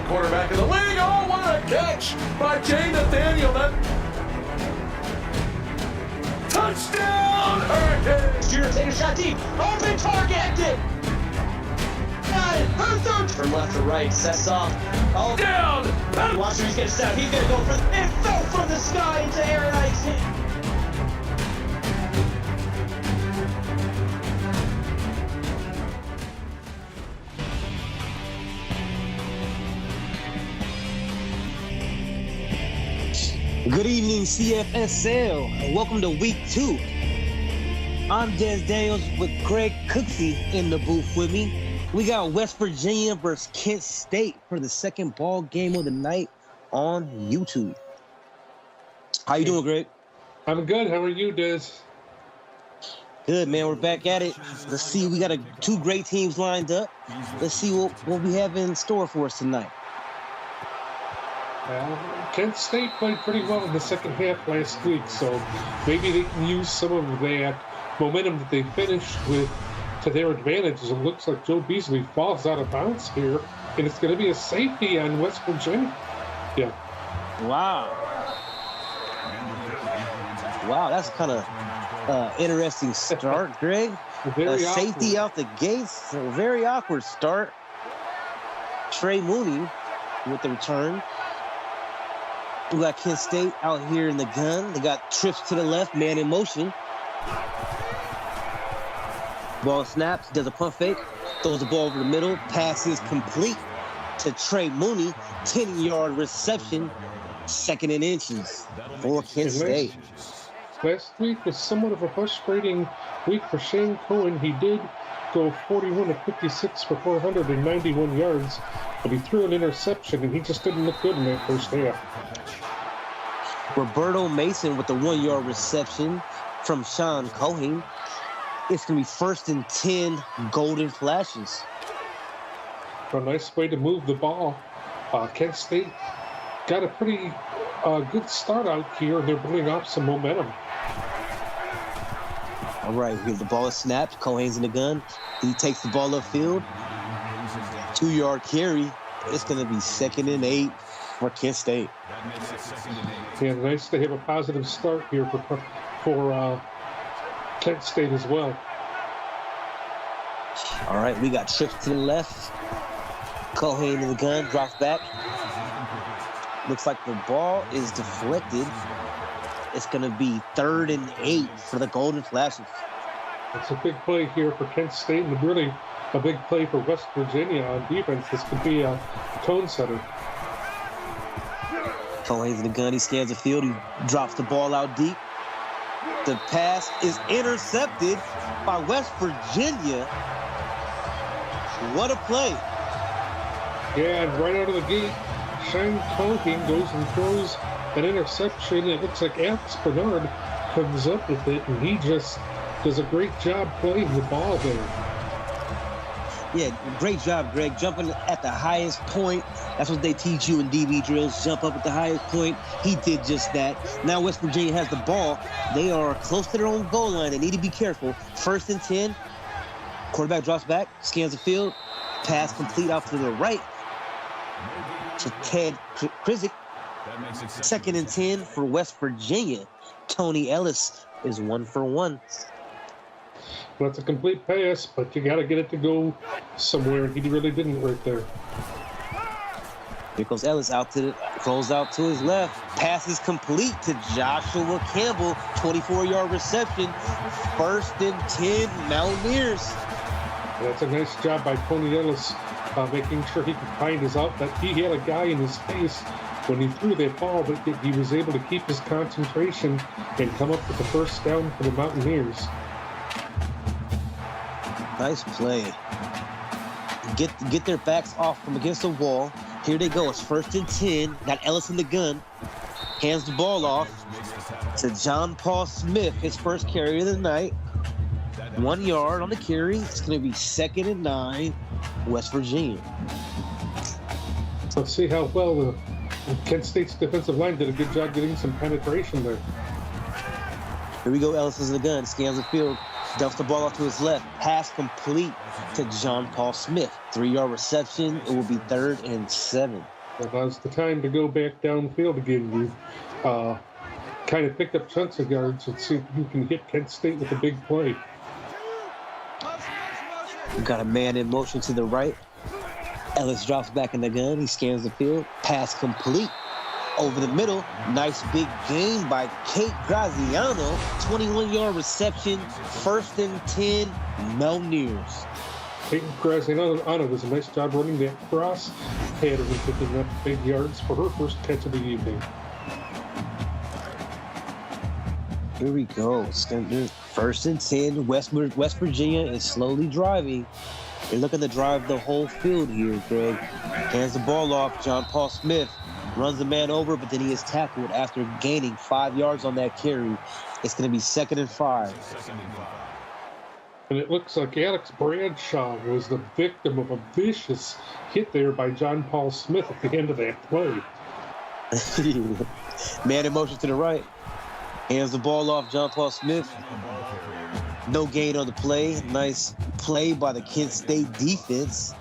Quarterback of the league. Oh, what a catch by Jay Nathaniel. Touchdown, Hurricanes! Junior take a shot deep. Open target. Got it. Her third. From left to right. Sets off. Oh, Down! watch him. He's going to step. He's going to go for it. Fell from the sky into Aaron Eichel. Good evening, CFSL, and welcome to week 2. I'm Des Daniels with Craig Cooksey in the booth with me. We got West Virginia versus Kent State for the second ball game of the night on YouTube. How you doing, Greg? I'm good. How are you, Des? Good, man. We're back at it. Let's see. We got two great teams lined up. Let's see what we have in store for us tonight. Kent State played pretty well in the second half last week, so maybe they can use some of that momentum that they finished with to their advantage. It looks like Joe Beasley falls out of bounds here, and it's going to be a safety on West Virginia. Yeah. Wow, that's kind of interesting start, Greg. Very safety awkward. out the gates. A very awkward start. Trey Mooney with the return. We got Kent State out here in the gun. They got trips to the left, man in motion. Ball snaps, does a pump fake, throws the ball over the middle. Pass is complete to Trey Mooney. 10-yard reception, second and inches for Kent State. Last week was somewhat of a frustrating week for Shane Cohen. He did go 41 of 56 for 491 yards, but he threw an interception, and he just didn't look good in that first half. Roberto Mason with the 1-yard reception from Sean Cohen. It's going to be first and 10 Golden Flashes. A nice way to move the ball. Kent State got a pretty good start out here, and they're building up some momentum. All right, here the ball is snapped. Cohen's in the gun. He takes the ball upfield. 2-yard carry. It's going to be second and 8 for Kent State. Yeah, nice to have a positive start here for Kent State as well. All right, we got trips to the left. Cohen in the gun, drops back. Looks like the ball is deflected. It's going to be 3rd and 8 for the Golden Flashes. It's a big play here for Kent State, and really a big play for West Virginia on defense. This could be a tone setter. Cohen's in the gun. He scans the field. He drops the ball out deep. The pass is intercepted by West Virginia. What a play. Yeah, and right out of the gate, Shane Cohen goes and throws an interception. It looks like Alex Bernard comes up with it, and he just does a great job playing the ball there. Yeah, great job, Greg. Jumping at the highest point. That's what they teach you in DB drills. Jump up at the highest point. He did just that. Now West Virginia has the ball. They are close to their own goal line. They need to be careful. 1st and 10. Quarterback drops back, scans the field. Pass complete out to the right to Ted Krizik. 2nd and 10 for West Virginia. Tony Ellis is 1 for 1. Well, that's a complete pass, but you got to get it to go somewhere, and he really didn't right there. Here goes Ellis out to the throws out to his left. Pass is complete to Joshua Campbell. 24-yard reception. 1st and 10 Mountaineers. That's a nice job by Tony Ellis, making sure he could find his outlet. He had a guy in his face when he threw that ball, but he was able to keep his concentration and come up with the first down for the Mountaineers. Nice play. Get their backs off from against the wall. Here they go. It's 1st and 10. Got Ellis in the gun. Hands the ball off to John Paul Smith, his first carry of the night. 1 yard on the carry. It's going to be 2nd and 9, West Virginia. Let's see how well Kent State's defensive line did a good job getting some penetration there. Here we go. Ellis is in the gun. Scans the field. Dumps the ball off to his left. Pass complete to John Paul Smith. 3-yard reception. It will be 3rd and 7. Well, now's the time to go back downfield again. You kind of picked up chunks of yards and see if you can hit Kent State with a big play. We've got a man in motion to the right. Ellis drops back in the gun. He scans the field. Pass complete. Over the middle. Nice big gain by Kate Graziano. 21-yard reception. 1st and 10 Mountaineers. Kate Graziano does a nice job running that cross pattern and picking up big yards for her first catch of the evening. Here we go. It's gonna be 1st and 10. West Virginia is slowly driving. They're looking to drive the whole field here, Greg. Hands the ball off. John Paul Smith runs the man over, but then he is tackled after gaining 5 yards on that carry. It's going to be 2nd and 5. And it looks like Alex Bradshaw was the victim of a vicious hit there by John Paul Smith at the end of that play. Man in motion to the right. Hands the ball off John Paul Smith. No gain on the play. Nice play by the Kent State defense.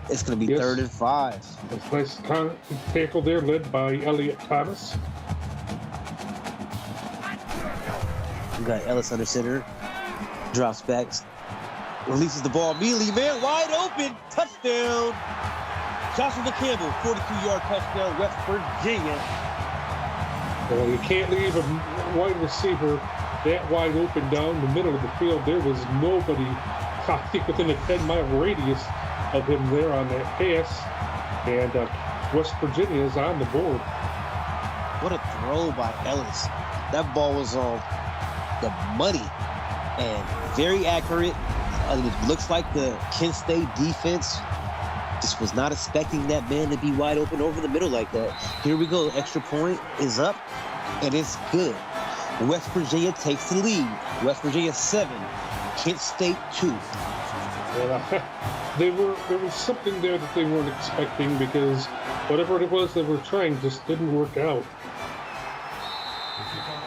It's going to be 3rd and 5. A nice tackle there led by Elliott Thomas. We got Ellis under center. Drops back. Releases the ball immediately. Man wide open. Touchdown. Joshua Campbell, 42-yard touchdown, West Virginia. Well, you can't leave a wide receiver that wide open down the middle of the field. There was nobody, I think, within a 10-mile radius of him there on that pass. And West Virginia is on the board. What a throw by Ellis. That ball was on the money and very accurate. It looks like the Kent State defense just was not expecting that man to be wide open over the middle like that. Here we go. Extra point is up, and it's good. West Virginia takes the lead. West Virginia 7, Kent State 2. Well, there was something there that they weren't expecting, because whatever it was they were trying just didn't work out.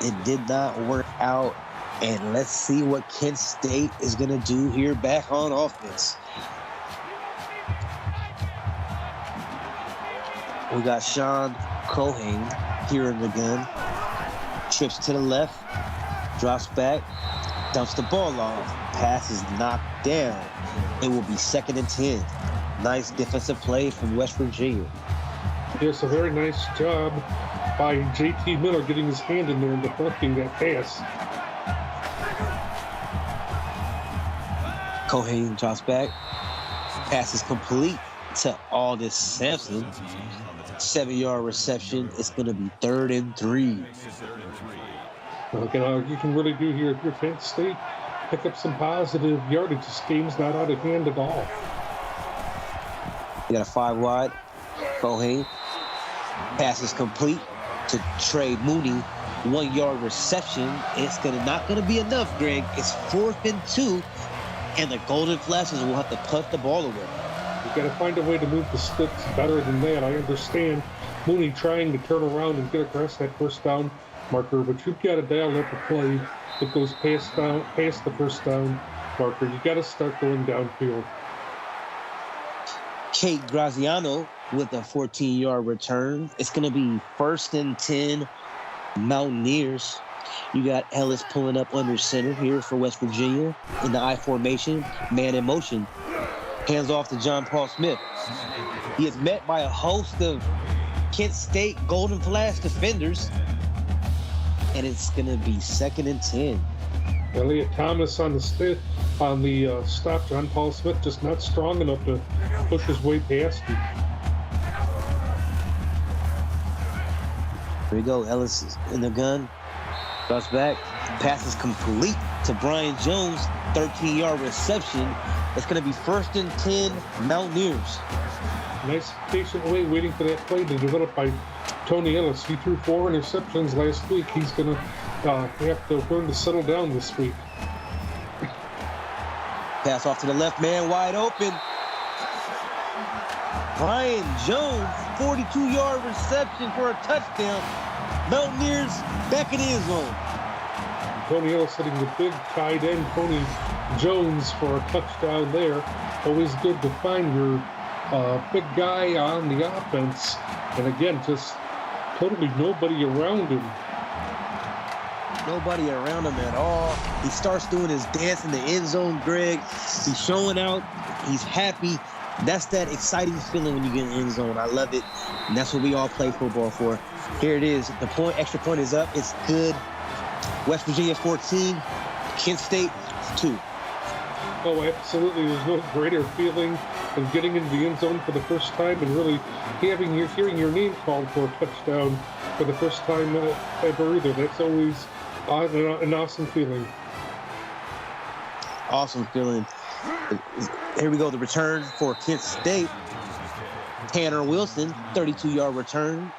It did not work out, and let's see what Kent State is going to do here back on offense. We got Sean Cohen here in the gun. Trips to the left, drops back, dumps the ball off. Pass is knocked down. It will be 2nd and 10. Nice defensive play from West Virginia. Yes, a very nice job by J.T. Miller getting his hand in there and deflecting that pass. Cohen drops back. Pass is complete to Aldis Sampson. 7-yard reception. It's going to be 3rd and 3. You can really do here if you're Kent State. Pick up some positive yardage. This game's not out of hand at all. You got a 5 wide. Cohen. Pass is complete to Trey Mooney. 1-yard reception. It's not going to be enough, Greg. It's 4th and 2. And the Golden Flashes will have to punt the ball away. You've got to find a way to move the sticks better than that. I understand Mooney trying to turn around and get across that first down marker, but you've got to dial up a play that goes past the first down marker. You've got to start going downfield. Kate Graziano with a 14-yard return. It's going to be 1st and 10 Mountaineers. You got Ellis pulling up under center here for West Virginia in the I formation, man in motion. Hands off to John Paul Smith. He is met by a host of Kent State Golden Flash defenders, and it's going to be 2nd and 10. Elliott Thomas on the stop. John Paul Smith just not strong enough to push his way past him. Here we go. Ellis is in the gun. Drops back. Pass is complete to Brian Jones. 13-yard reception. It's going to be 1st and 10 Mountaineers. Nice patient waiting for that play to develop by Tony Ellis. He threw 4 interceptions last week. He's going to have to learn to settle down this week. Pass off to the left, man wide open. Brian Jones, 42-yard reception for a touchdown. Mountaineers back in the end zone. Tony Ellis hitting the big tight end, Tony Jones, for a touchdown there. Always good to find your big guy on the offense. And again, just totally nobody around him. Nobody around him at all. He starts doing his dance in the end zone, Greg. He's showing out. He's happy. That's that exciting feeling when you get in the end zone. I love it. And that's what we all play football for. Here it is. The extra point is up. It's good. West Virginia 14, Kent State 2. Oh, absolutely. There's no greater feeling than getting into the end zone for the first time and really hearing your name called for a touchdown for the first time ever either. That's always an awesome feeling. Awesome feeling. Here we go. The return for Kent State. Tanner Wilson, 32-yard return.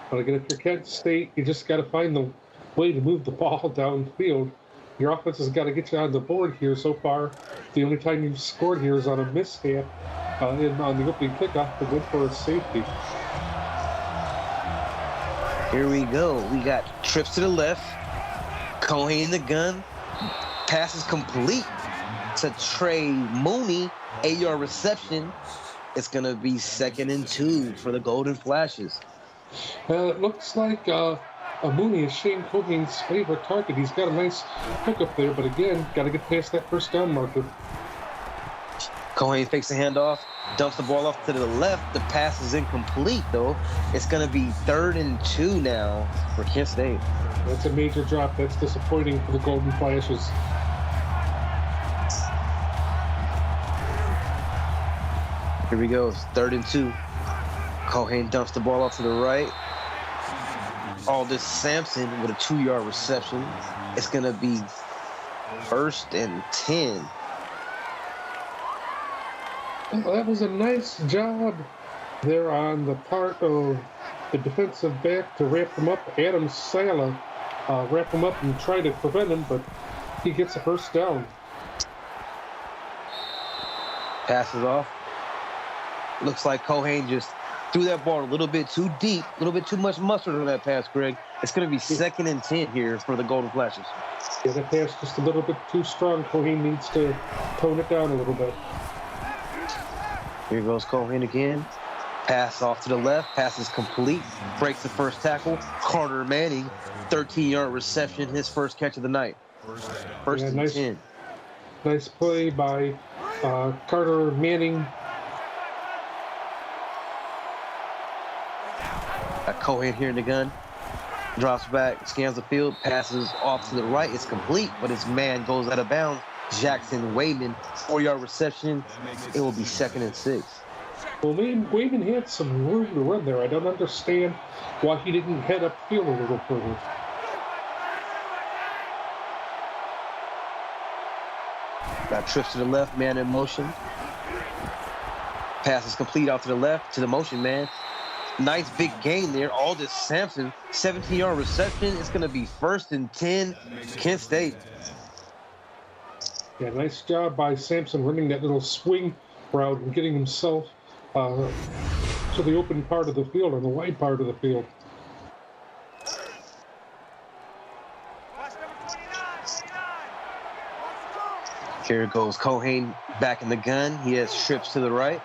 But again, if you're Kent State, you just got to find the way to move the ball downfield. Your offense has got to get you on the board here so far. The only time you've scored here is on a mishap on the opening kickoff to win for a safety. Here we go. We got trips to the left. Cohen in the gun. Pass is complete to Trey Mooney. 8-yard reception. It's going to be 2nd and 2 for the Golden Flashes. It looks like Mooney is Shane Cohen's favorite target. He's got a nice hook up there, but again, got to get past that first down marker. Cohen fakes the handoff, dumps the ball off to the left. The pass is incomplete, though. It's going to be 3rd and 2 now for Kent State. That's a major drop. That's disappointing for the Golden Flashes. Here we go. It's 3rd and 2. Cohen dumps the ball off to the right. Aldis Sampson with a 2-yard reception. It's going to be 1st and 10. Well, that was a nice job there on the part of the defensive back to wrap him up. Adam Sala wrap him up and try to prevent him, but he gets a first down. Passes off. Looks like Cohen just threw that ball a little bit too deep, a little bit too much mustard on that pass, Greg. It's going to be 2nd and 10 here for the Golden Flashes. Yeah, that pass just a little bit too strong. Cohen needs to tone it down a little bit. Here goes Cohen again. Pass off to the left. Pass is complete. Breaks the first tackle. Carter Manning, 13-yard reception, his first catch of the night. First and 10. Nice play by Carter Manning. Cohen here in the gun. Drops back, scans the field, passes off to the right. It's complete, but his man goes out of bounds. Jackson Wayman, 4-yard reception. It will be 2nd and 6. Well, Wayman had some room to run there. I don't understand why he didn't head upfield a little further. Got trips to the left, man in motion. Pass is complete out to the left, to the motion man. Nice big gain there. Aldis Sampson, 17-yard reception. It's going to be 1st and 10, Kent State. Yeah, nice job by Sampson running that little swing route and getting himself to the open part of the field, or the wide part of the field. Here goes Cohen back in the gun. He has trips to the right.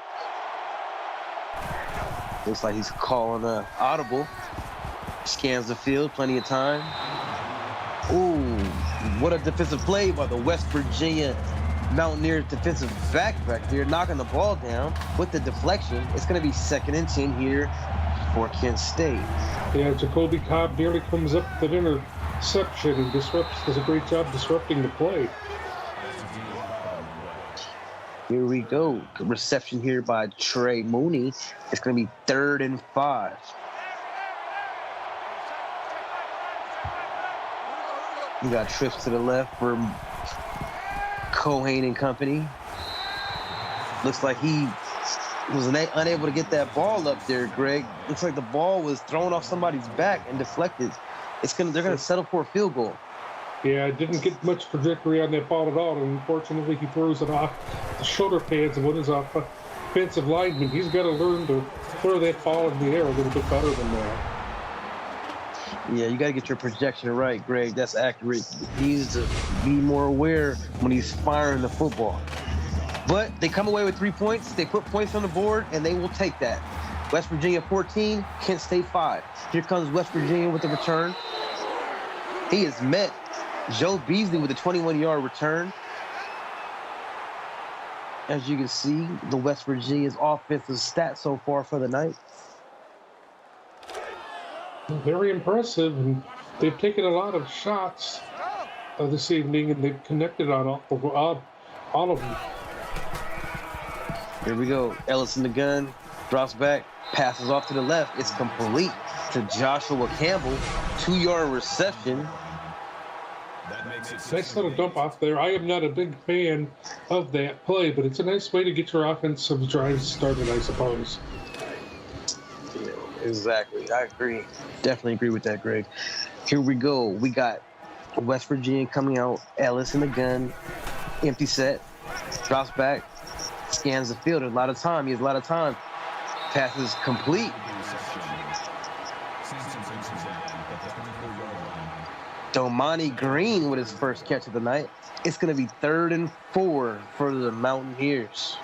Looks like he's calling an audible. Scans the field, plenty of time. Ooh, what a defensive play by the West Virginia Mountaineers defensive back there, knocking the ball down with the deflection. It's going to be 2nd and 10 here for Kent State. Yeah, Jacoby Cobb nearly comes up with an interception and does a great job disrupting the play. Here we go. Reception here by Trey Mooney. It's going to be 3rd and 5. We got trips to the left for Cohane and company. Looks like he was unable to get that ball up there, Greg. Looks like the ball was thrown off somebody's back and deflected. They're gonna settle for a field goal. Yeah, didn't get much trajectory on that ball at all, and unfortunately he throws it off the shoulder pads of one of his offensive linemen. He's got to learn to throw that ball in the air a little bit better than that. Yeah, you got to get your projection right, Greg. That's accurate. He needs to be more aware when he's firing the football. But they come away with 3 points. They put points on the board, and they will take that. West Virginia 14, Kent State 5. Here comes West Virginia with the return. He has met Joe Beasley with a 21-yard return. As you can see, the West Virginia's offensive stats so far for the night. Very impressive, and they've taken a lot of shots this evening, and they've connected on all of them. Here we go. Ellis in the gun, drops back, passes off to the left. It's complete to Joshua Campbell. 2-yard reception. Nice little dump off there. I am not a big fan of that play, but it's a nice way to get your offensive drives started, I suppose. Yeah, exactly. I agree. Definitely agree with that, Greg. Here we go. We got West Virginia coming out. Ellis in the gun. Empty set. Drops back. Scans the field. He has a lot of time. Passes complete. Domani Green with his first catch of the night. It's going to be 3rd and 4 for the Mountaineers.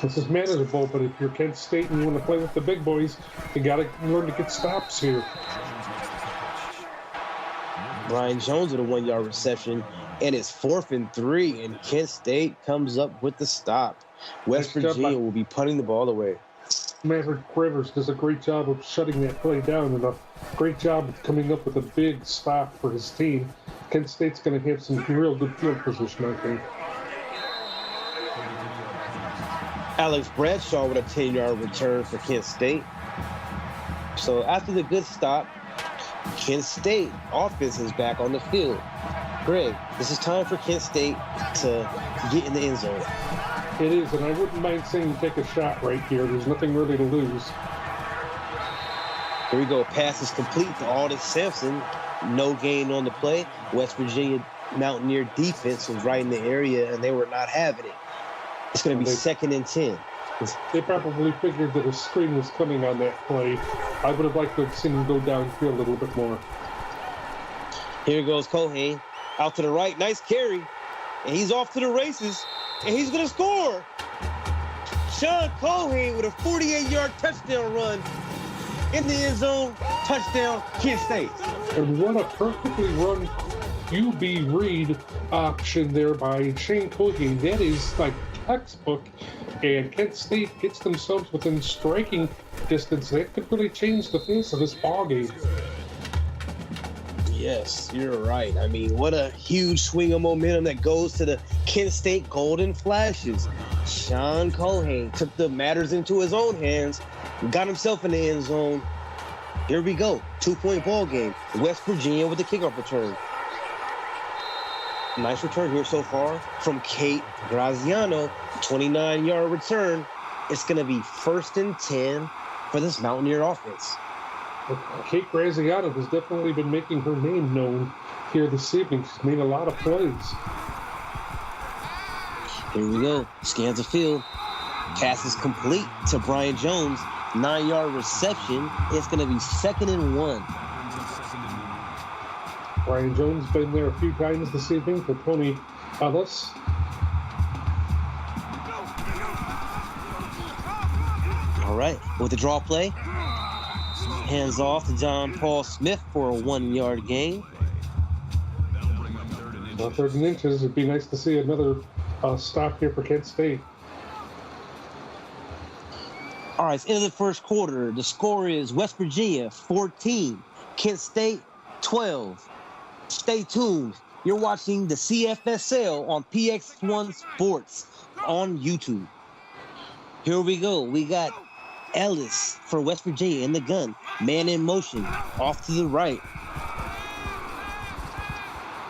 This is manageable, but if you're Kent State and you want to play with the big boys, you got to learn to get stops here. Brian Jones with a 1-yard reception, and it's 4th and 3, and Kent State comes up with the stop. West Virginia will be punting the ball away. Maverick Rivers does a great job of shutting that play down and a great job of coming up with a big stop for his team. Kent State's going to have some real good field position, I think. Alex Bradshaw with a 10-yard return for Kent State. So after the good stop, Kent State offense is back on the field. Greg, this is time for Kent State to get in the end zone. It is, and I wouldn't mind seeing take a shot right here. There's nothing really to lose. Here we go. Pass is complete to Aldis Sampson. No gain on the play. West Virginia Mountaineer defense was right in the area, and they were not having it. It's going to be 2nd and 10. They probably figured that a screen was coming on that play. I would have liked to have seen him go downfield a little bit more. Here goes Cohane. Out to the right. Nice carry. And he's off to the races. And he's going to score. Sean Cohane with a 48-yard touchdown run in the end zone. Touchdown, Kent State. And what a perfectly run UB read option there by Shane Cohane. That is like textbook. And Kent State gets themselves within striking distance. That could really change the face of this ballgame. Yes, you're right. I mean, what a huge swing of momentum that goes to the Kent State Golden Flashes. Sean Cohane took the matters into his own hands, got himself in the end zone. Here we go. 2-point ball game. West Virginia with the kickoff return. Nice return here so far from Kate Graziano. 29-yard return. It's going to be 1st and 10 for this Mountaineer offense. Kate Graziano has definitely been making her name known here this evening. She's made a lot of plays. Here we go. Scans the field. Pass is complete to Brian Jones. 9-yard reception. It's going to be 2nd and 1. Brian Jones been there a few times this evening for Tony Ellis. All right. With the draw play. Hands off to John Paul Smith for a 1-yard gain. Well, 3rd and inches. It'd be nice to see another stop here for Kent State. All right, it's end of the first quarter. The score is West Virginia 14, Kent State 12. Stay tuned. You're watching the CFSL on PX1 Sports on YouTube. Here we go. We got Ellis for West Virginia in the gun. Man in motion. Off to the right.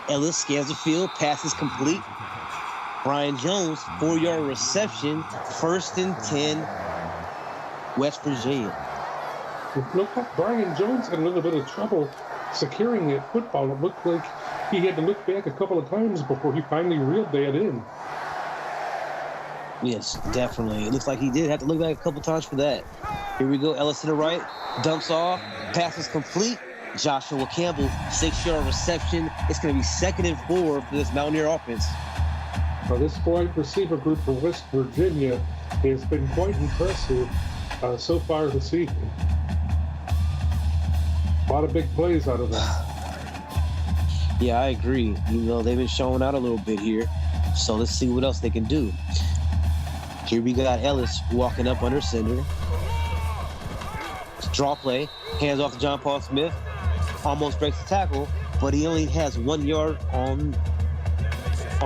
Ellis scans the field. Pass is complete. Brian Jones, 4-yard reception. 1st and 10, West Virginia. It looked like Brian Jones had a little bit of trouble securing that football. It looked like he had to look back a couple of times before he finally reeled that in. Yes, definitely. It looks like he did have to look back a couple times for that. Here we go. Ellis to the right. Dumps off. Pass is complete. Joshua Campbell, 6-yard reception. It's going to be 2nd and 4 for this Mountaineer offense. Well, this wide receiver group for West Virginia has been quite impressive so far this evening. A lot of big plays out of them. Yeah, I agree. You know, they've been showing out a little bit here. So let's see what else they can do. Here we got Ellis walking up under center. Draw play. Hands off to John Paul Smith. Almost breaks the tackle, but he only has 1 yard on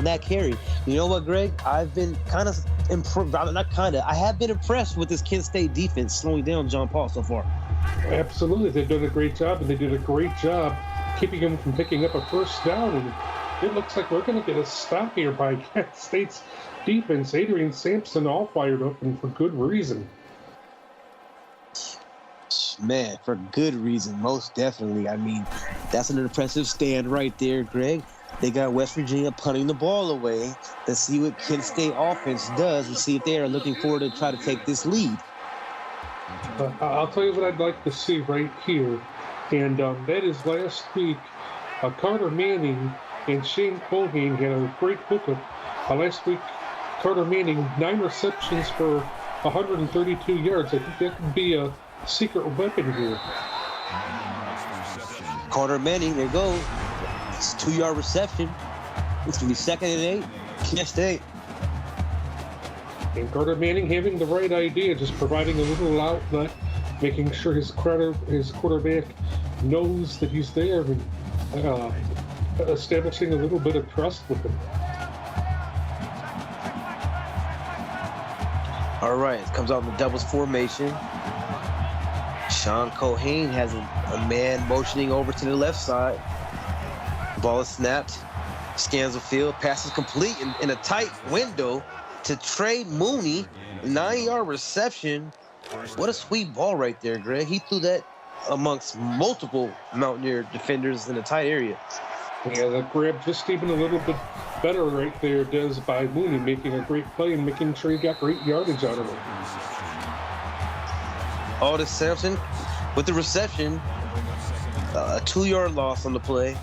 that carry. You know what, Greg? I've been kind of I have been impressed with this Kent State defense slowing down John Paul so far. Absolutely. They've done a great job, and they did a great job keeping him from picking up a 1st down. And it looks like we're going to get a stop here by Kent State's defense. Adrian Sampson all fired up, and for good reason. Man, for good reason, most definitely. I mean, that's an impressive stand right there, Greg. They got West Virginia punting the ball away. Let's see what Kent State offense does and see if they are looking forward to try to take this lead. I'll tell you what I'd like to see right here, and that is last week, Carter Manning and Shane Colgate had a great hookup. Last week, Carter Manning, 9 receptions for 132 yards. I think that could be a secret weapon here. Carter Manning, there you go. It's a 2-yard reception. It's going to be 2nd and 8. Kent State. And Carter Manning having the right idea, just providing a little outlet, making sure his quarterback knows that he's there, and establishing a little bit of trust with him. All right, it comes out in the doubles formation. Sean Cohane has a man motioning over to the left side. Ball is snapped, scans the field, passes complete in a tight window to Trey Mooney. 9-yard reception. What a sweet ball right there, Greg. He threw that amongst multiple Mountaineer defenders in a tight area. Yeah, that grab just even a little bit better right there does by Mooney, making a great play and making sure he got great yardage out of it. Aldis Sampson with the reception. A 2-yard loss on the play.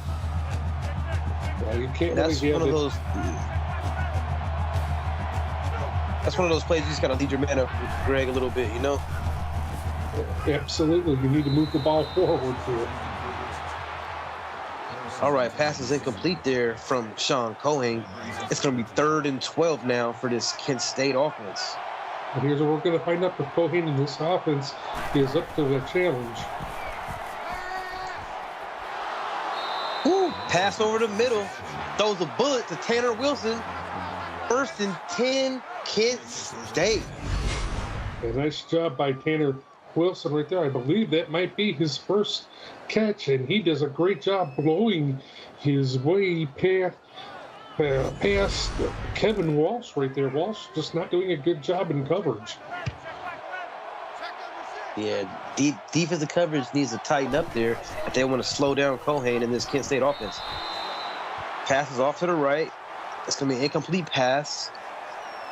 Well, you can't That's really one of those. That's one of those plays you just gotta lead your man up, Greg, a little bit, you know. Absolutely, you need to move the ball forward here. All right, pass is incomplete there from Sean Cohane. It's gonna be 3rd and 12 now for this Kent State offense. And here's what we're going to find out if Cohane in this offense is up to the challenge. Woo, pass over the middle. Throws a bullet to Tanner Wilson. 1st and 10, Kent State. A nice job by Tanner Wilson right there. I believe that might be his first catch, and he does a great job blowing his way past Kevin Walsh right there. Walsh just not doing a good job in coverage. Yeah, defensive coverage needs to tighten up there if they want to slow down Cohane in this Kent State offense. Pass is off to the right. It's going to be an incomplete pass.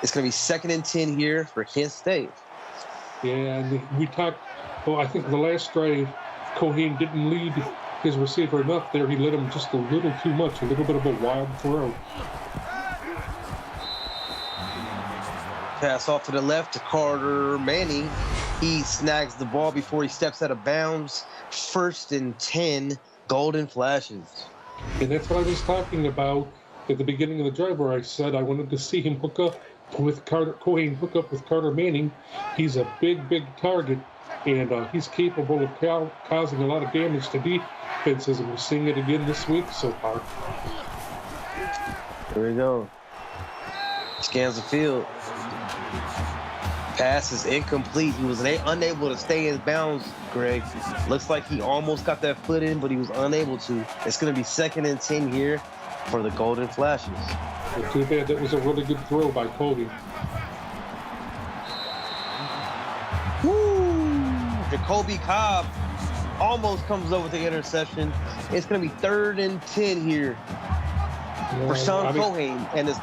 It's going to be 2nd and 10 here for Kent State. Yeah, and we talked, well, I think the last drive, Cohane didn't lead his receiver enough there. He let him just a little too much, a little bit of a wild throw. Pass off to the left to Carter Manning. He snags the ball before he steps out of bounds. 1st and 10, Golden Flashes. And that's what I was talking about at the beginning of the drive, where I said I wanted to see him hook up with Cohen hook up with Carter Manning. He's a big, big target, and he's capable of causing a lot of damage to defenses, and we're seeing it again this week so far. Here we go. Scans the field. Pass is incomplete. He was unable to stay in bounds, Greg. Looks like he almost got that foot in, but he was unable to. It's going to be 2nd and 10 here for the Golden Flashes. Well, too bad. That was a really good throw by Cody. Woo! Jacoby Cobb almost comes over with the interception. It's going to be 3rd and 10 here for Sean Cohen and his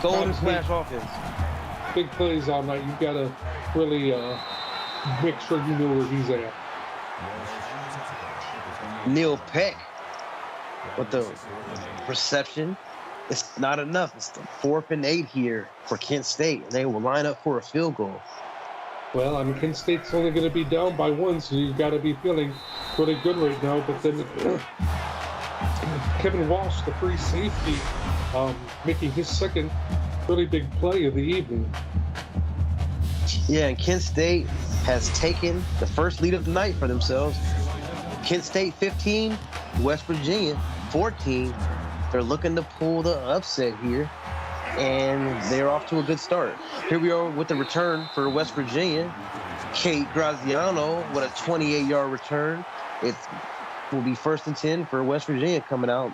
Golden Flash offense. Big plays all night. You've got to really make sure you know where he's at. Neil Peck with the reception. It's not enough. It's the 4th and 8 here for Kent State. They will line up for a field goal. Well, I mean, Kent State's only going to be down by 1, so you've got to be feeling really good right now. But then Kevin Walsh, the free safety, making his 2nd really big play of the evening. Yeah, and Kent State has taken the first lead of the night for themselves. Kent State 15, West Virginia 14. They're looking to pull the upset here, and they're off to a good start. Here we are with the return for West Virginia. Kate Graziano with a 28-yard return. It will be 1st and 10 for West Virginia coming out.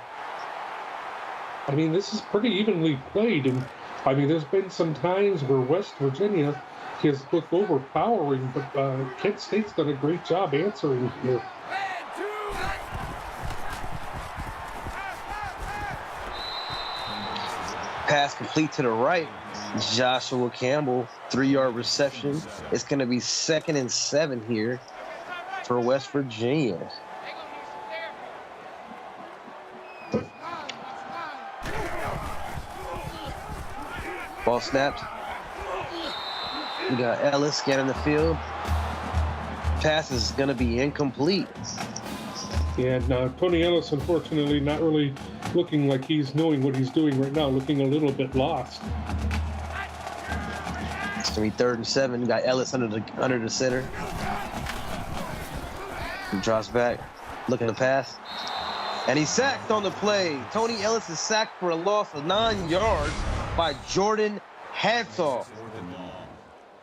I mean, this is pretty evenly played, and I mean, there's been some times where West Virginia has looked overpowering, but Kent State's done a great job answering here. Pass complete to the right. Joshua Campbell, 3-yard reception. It's going to be 2nd and 7 here for West Virginia. Ball snapped. We got Ellis scanning the field. Pass is going to be incomplete. Yeah, now Tony Ellis, unfortunately, not really looking like he's knowing what he's doing right now, looking a little bit lost. It's going to be 3rd and 7. We got Ellis under the center. He drops back, looking to pass. And he's sacked on the play. Tony Ellis is sacked for a loss of 9 yards by Jordan Hansall.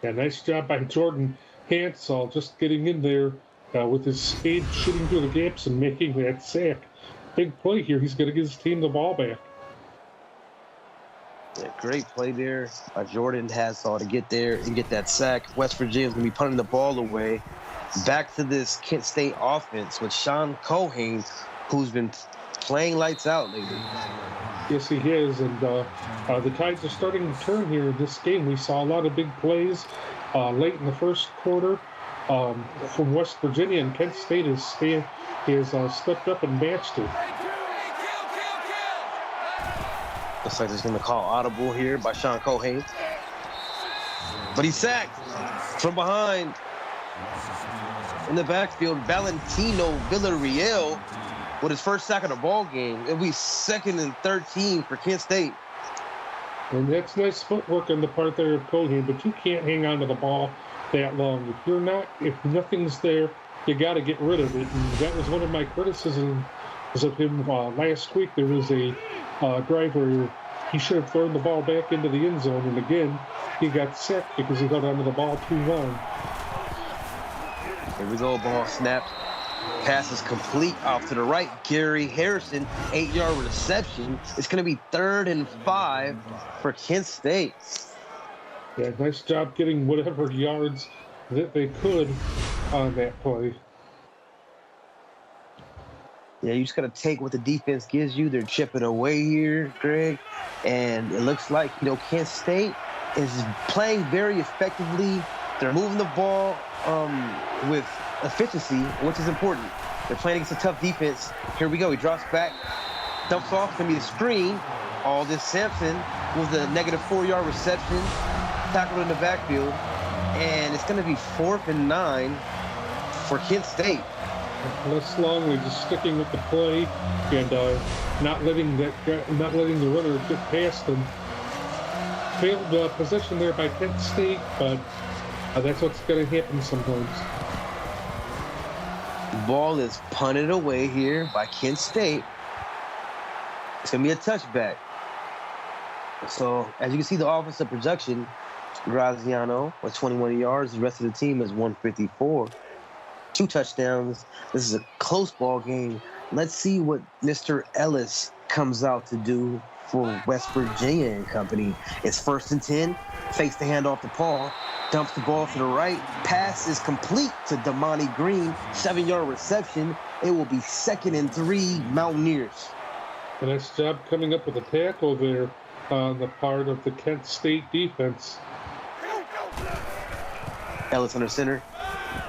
Yeah, nice job by Jordan Hansall, just getting in there with his speed, shooting through the gaps and making that sack. Big play here. He's going to give his team the ball back. Yeah, great play there by Jordan Hansall to get there and get that sack. West Virginia's going to be punting the ball away. Back to this Kent State offense with Sean Cohen, who's been playing lights out lately. Yes, he is, and the tides are starting to turn here in this game. We saw a lot of big plays late in the first quarter from West Virginia, and Kent State has stepped up and matched it. Looks like they're going to call audible here by Sean Cohen. But he's sacked from behind. In the backfield, Valentino Villarreal with his first sack of the ball game. It'll be 2nd and 13 for Kent State. And that's nice footwork on the part there of Cohen, but you can't hang on to the ball that long. If nothing's there, you got to get rid of it. And that was one of my criticisms of him last week. There was a drive where he should have thrown the ball back into the end zone, and again, he got sacked because he held onto the ball too long. Here we go, ball snapped. Pass is complete off to the right. Gary Harrison, 8-yard reception. It's going to be 3rd and 5 for Kent State. Yeah, nice job getting whatever yards that they could on that play. Yeah, you just got to take what the defense gives you. They're chipping away here, Greg. And it looks like, Kent State is playing very effectively. They're moving the ball with efficiency, which is important. They're playing against a tough defense. Here we go. He drops back, dumps off. Going to be a screen. Aldis Sampson with a negative 4-yard reception. tackled in the backfield, and it's going to be 4th and 9 for Kent State. Les Longley just sticking with the play and not letting the runner get past him. Failed possession there by Kent State, but that's what's going to happen sometimes. The ball is punted away here by Kent State. It's going to be a touchback. So, as you can see, the offensive production, Graziano with 21 yards. The rest of the team is 154. 2 touchdowns. This is a close ball game. Let's see what Mr. Ellis comes out to do for West Virginia and company. It's 1st and 10. Fakes the handoff to Paul. Dumps the ball to the right. Pass is complete to Damani Green. 7-yard reception. It will be 2nd and 3 Mountaineers. A nice job coming up with a tackle there on the part of the Kent State defense. Ellis under center.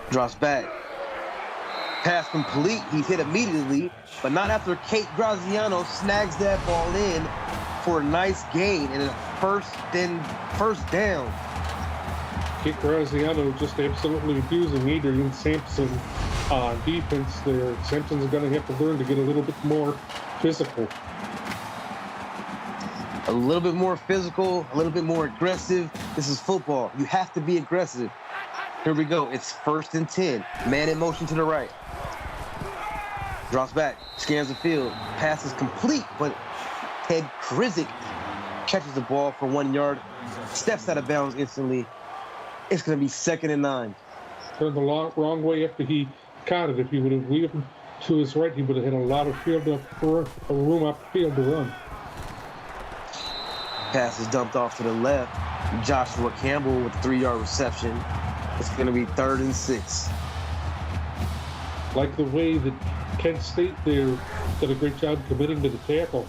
Drops back. Pass complete. He's hit immediately, but not after Kate Graziano snags that ball in for a nice gain and a first down. Kate Graziano just absolutely abusing Adrian Sampson on defense there. Sampson's going to have to learn to get a little bit more physical. A little bit more physical, a little bit more aggressive. This is football. You have to be aggressive. Here we go. It's 1st and 10. Man in motion to the right. Drops back, scans the field. Pass is complete, but Ted Krizik catches the ball for 1 yard, steps out of bounds instantly. It's going to be 2nd and 9. Turned the wrong way after he caught it. If he would have weaved to his right, he would have had a lot of room up the field to run. Pass is dumped off to the left. Joshua Campbell with a 3-yard reception. It's going to be 3rd and 6. Like the way that Kent State there did a great job committing to the tackle.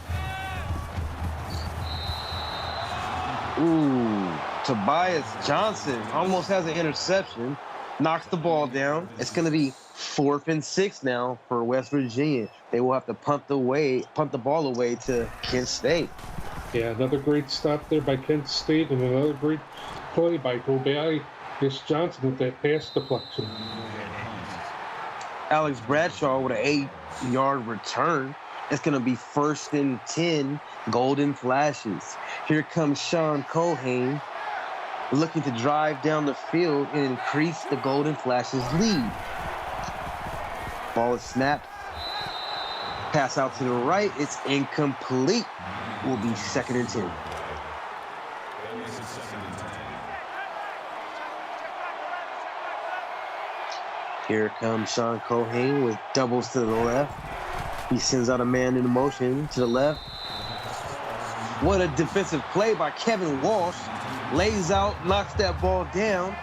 Ooh, Tobias Johnson almost has an interception. Knocks the ball down. It's going to be 4th and 6 now for West Virginia. They will have to punt the ball away to Kent State. Yeah, another great stop there by Kent State and another great play by Tobias Johnson with that pass deflection. Alex Bradshaw with an 8-yard return. It's going to be 1st and 10, Golden Flashes. Here comes Sean Culhane looking to drive down the field and increase the Golden Flashes lead. Ball is snapped. Pass out to the right. It's incomplete. Will be 2nd and 10. Here comes Sean Culhane with doubles to the left. He sends out a man in motion to the left. What a defensive play by Kevin Walsh. Lays out, knocks that ball down.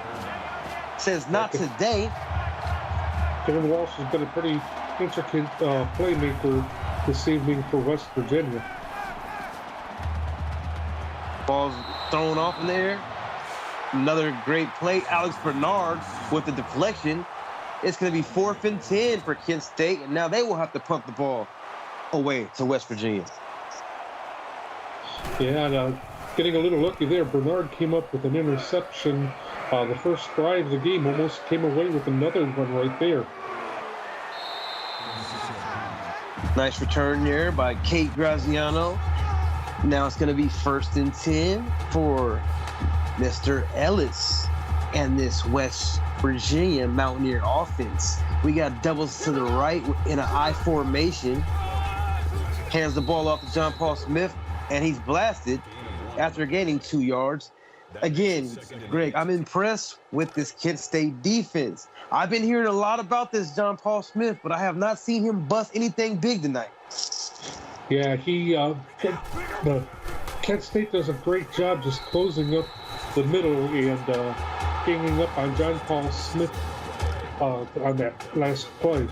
Says not today. Kevin Walsh has been a pretty intricate playmaker this evening for West Virginia. Ball's thrown off in there. Another great play. Alex Bernard with the deflection. It's going to be 4th and 10 for Kent State, and now they will have to punt the ball away to West Virginia. Yeah, and, getting a little lucky there. Bernard came up with an interception. The first drive of the game almost came away with another one right there. Nice return there by Kate Graziano. Now it's going to be 1st and 10 for Mr. Ellis and this West Virginia Mountaineer offense. We got doubles to the right in an I formation. Hands the ball off to John Paul Smith, and he's blasted after gaining 2 yards. Again, Greg, I'm impressed with this Kent State defense. I've been hearing a lot about this John Paul Smith, but I have not seen him bust anything big tonight. Yeah, Kent State does a great job just closing up the middle and ganging up on John Paul Smith on that last play.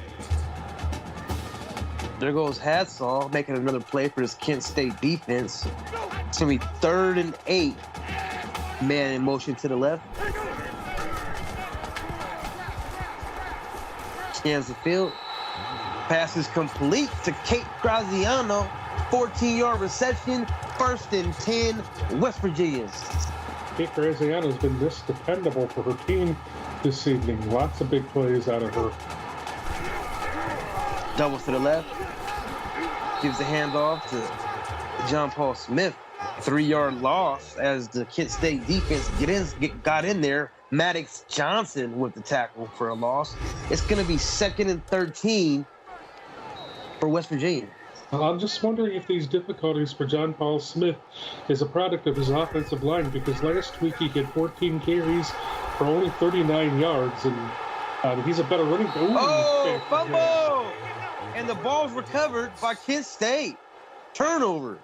There goes Hadsall making another play for this Kent State defense. It's going to be 3rd and 8. Man in motion to the left. Scans the field. Pass is complete to Kate Graziano. 14-yard reception. 1st and 10, West Virginia. Kate Graziano has been this dependable for her team this evening. Lots of big plays out of her. Doubles to the left. Gives the handoff to John Paul Smith. 3-yard loss as the Kent State defense got in there. Maddox Johnson with the tackle for a loss. It's going to be 2nd and 13 for West Virginia. I'm just wondering if these difficulties for John Paul Smith is a product of his offensive line, because last week he had 14 carries for only 39 yards, and he's a better running back. Oh, fumble! And the ball's recovered by Kent State. Turnover.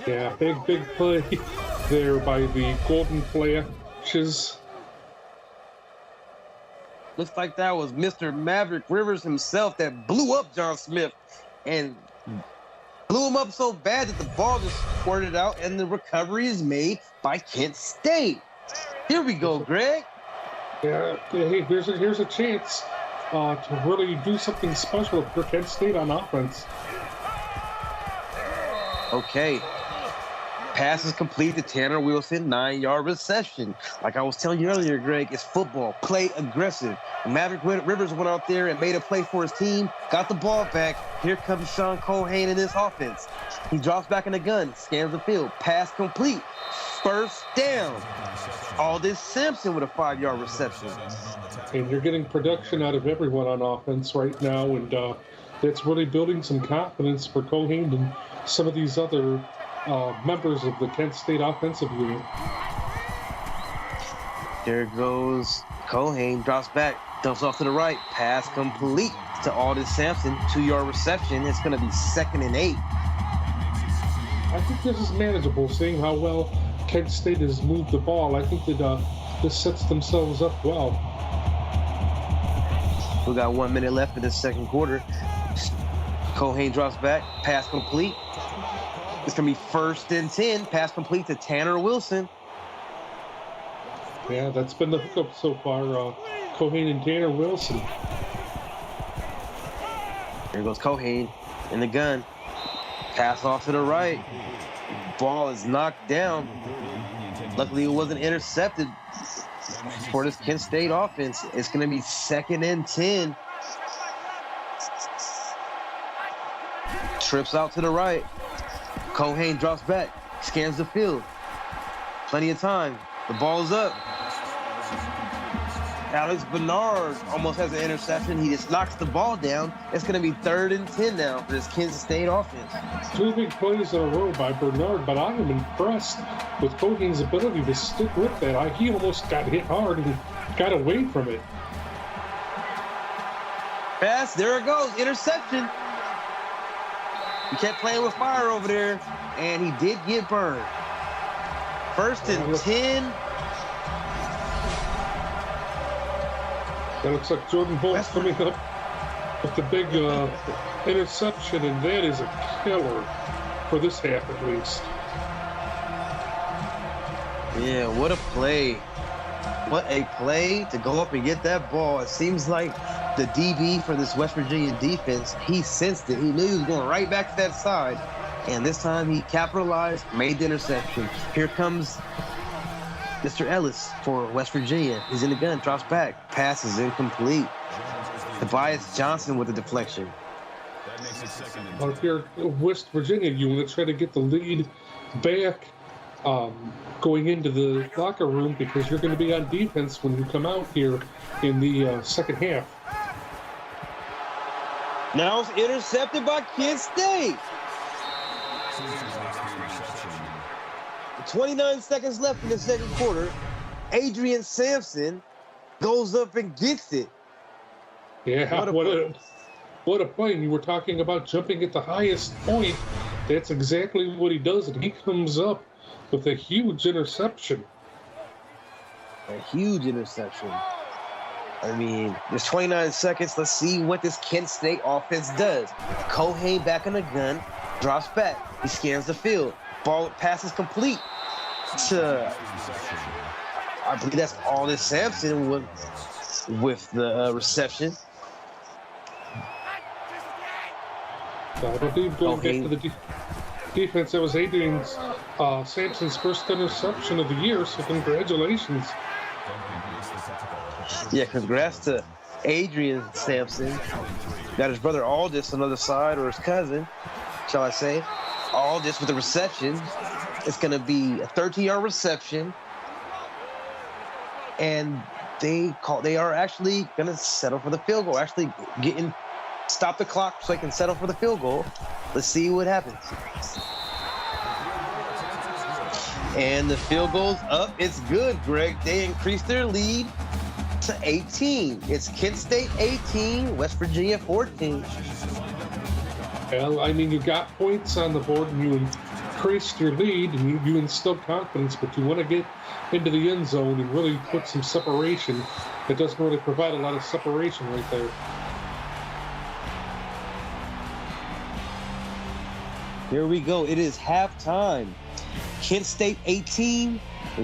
Yeah, big play there by the Golden Flashes. Looks like that was Mr. Maverick Rivers himself that blew up John Smith and blew him up so bad that the ball just squirted out, and the recovery is made by Kent State. Here we go, Greg. Yeah, hey, here's a chance to really do something special for Kent State on offense. Okay. Pass is complete to Tanner Wilson, 9-yard reception. Like I was telling you earlier, Greg, it's football. Play aggressive. Maverick Rivers went out there and made a play for his team, got the ball back. Here comes Sean Culhane in this offense. He drops back in the gun, scans the field. Pass complete. First down. Aldis Sampson with a 5-yard reception. And you're getting production out of everyone on offense right now, and that's really building some confidence for Culhane and some of these other members of the Kent State offensive unit. There goes Culhane, drops back, dumps off to the right, pass complete to Aldis Sampson, 2-yard reception. It's going to be 2nd and 8. I think this is manageable, seeing how well Kent State has moved the ball. I think that this sets themselves up well. We got 1 minute left in this second quarter. Culhane drops back, pass complete. It's going to be 1st and 10, pass complete to Tanner Wilson. Yeah, that's been the hookup so far, Culhane and Tanner Wilson. There goes Culhane in the gun. Pass off to the right. Ball is knocked down. Luckily, it wasn't intercepted for this Kent State offense. It's going to be 2nd and 10. Trips out to the right. Culhane drops back, scans the field. Plenty of time. The ball's up. Alex Bernard almost has an interception. He just knocks the ball down. It's going to be 3rd and 10 now for this Kansas State offense. 2 big plays in a row by Bernard, but I am impressed with Culhane's ability to stick with that. He almost got hit hard and got away from it. Pass, there it goes, interception. He kept playing with fire over there, and he did get burned. 1st and 10. That looks like Jordan Bolt's coming up with the big interception, and that is a killer for this half at least. Yeah, what a play. What a play to go up and get that ball. It seems like the DB for this West Virginia defense, he sensed it. He knew he was going right back to that side. And this time he capitalized, made the interception. Here comes Mr. Ellis for West Virginia. He's in the gun, drops back. Pass is incomplete. Tobias Johnson with the deflection. Well, if you're West Virginia, you want to try to get the lead back going into the locker room, because you're going to be on defense when you come out here in the second half. Now it's intercepted by Kent State. 29 seconds left in the second quarter. Adrian Sampson goes up and gets it. Yeah, what a play. You were talking about jumping at the highest point. That's exactly what he does, and he comes up with a huge interception. A huge interception. I mean, there's 29 seconds. Let's see what this Kent State offense does. Culhane back in the gun, drops back. He scans the field. Ball passes complete to, I believe that's Aldis Sampson with the reception. I believe going back to the defense, that was Adrian Sampson's first interception of the year, so congratulations. Yeah, congrats to Adrian Sampson. Got his brother Aldis on the other side, or his cousin, shall I say. Aldis with the reception. It's going to be a 13-yard reception. And they are actually going to settle for the field goal. Actually stop the clock so they can settle for the field goal. Let's see what happens. And the field goal's up. It's good, Greg. They increased their lead to 18. It's Kent State 18, West Virginia 14. Well, I mean, you got points on the board and you increased your lead and you instilled confidence, but you want to get into the end zone and really put some separation. It doesn't really provide a lot of separation right there. Here we go. It is halftime. Kent State 18,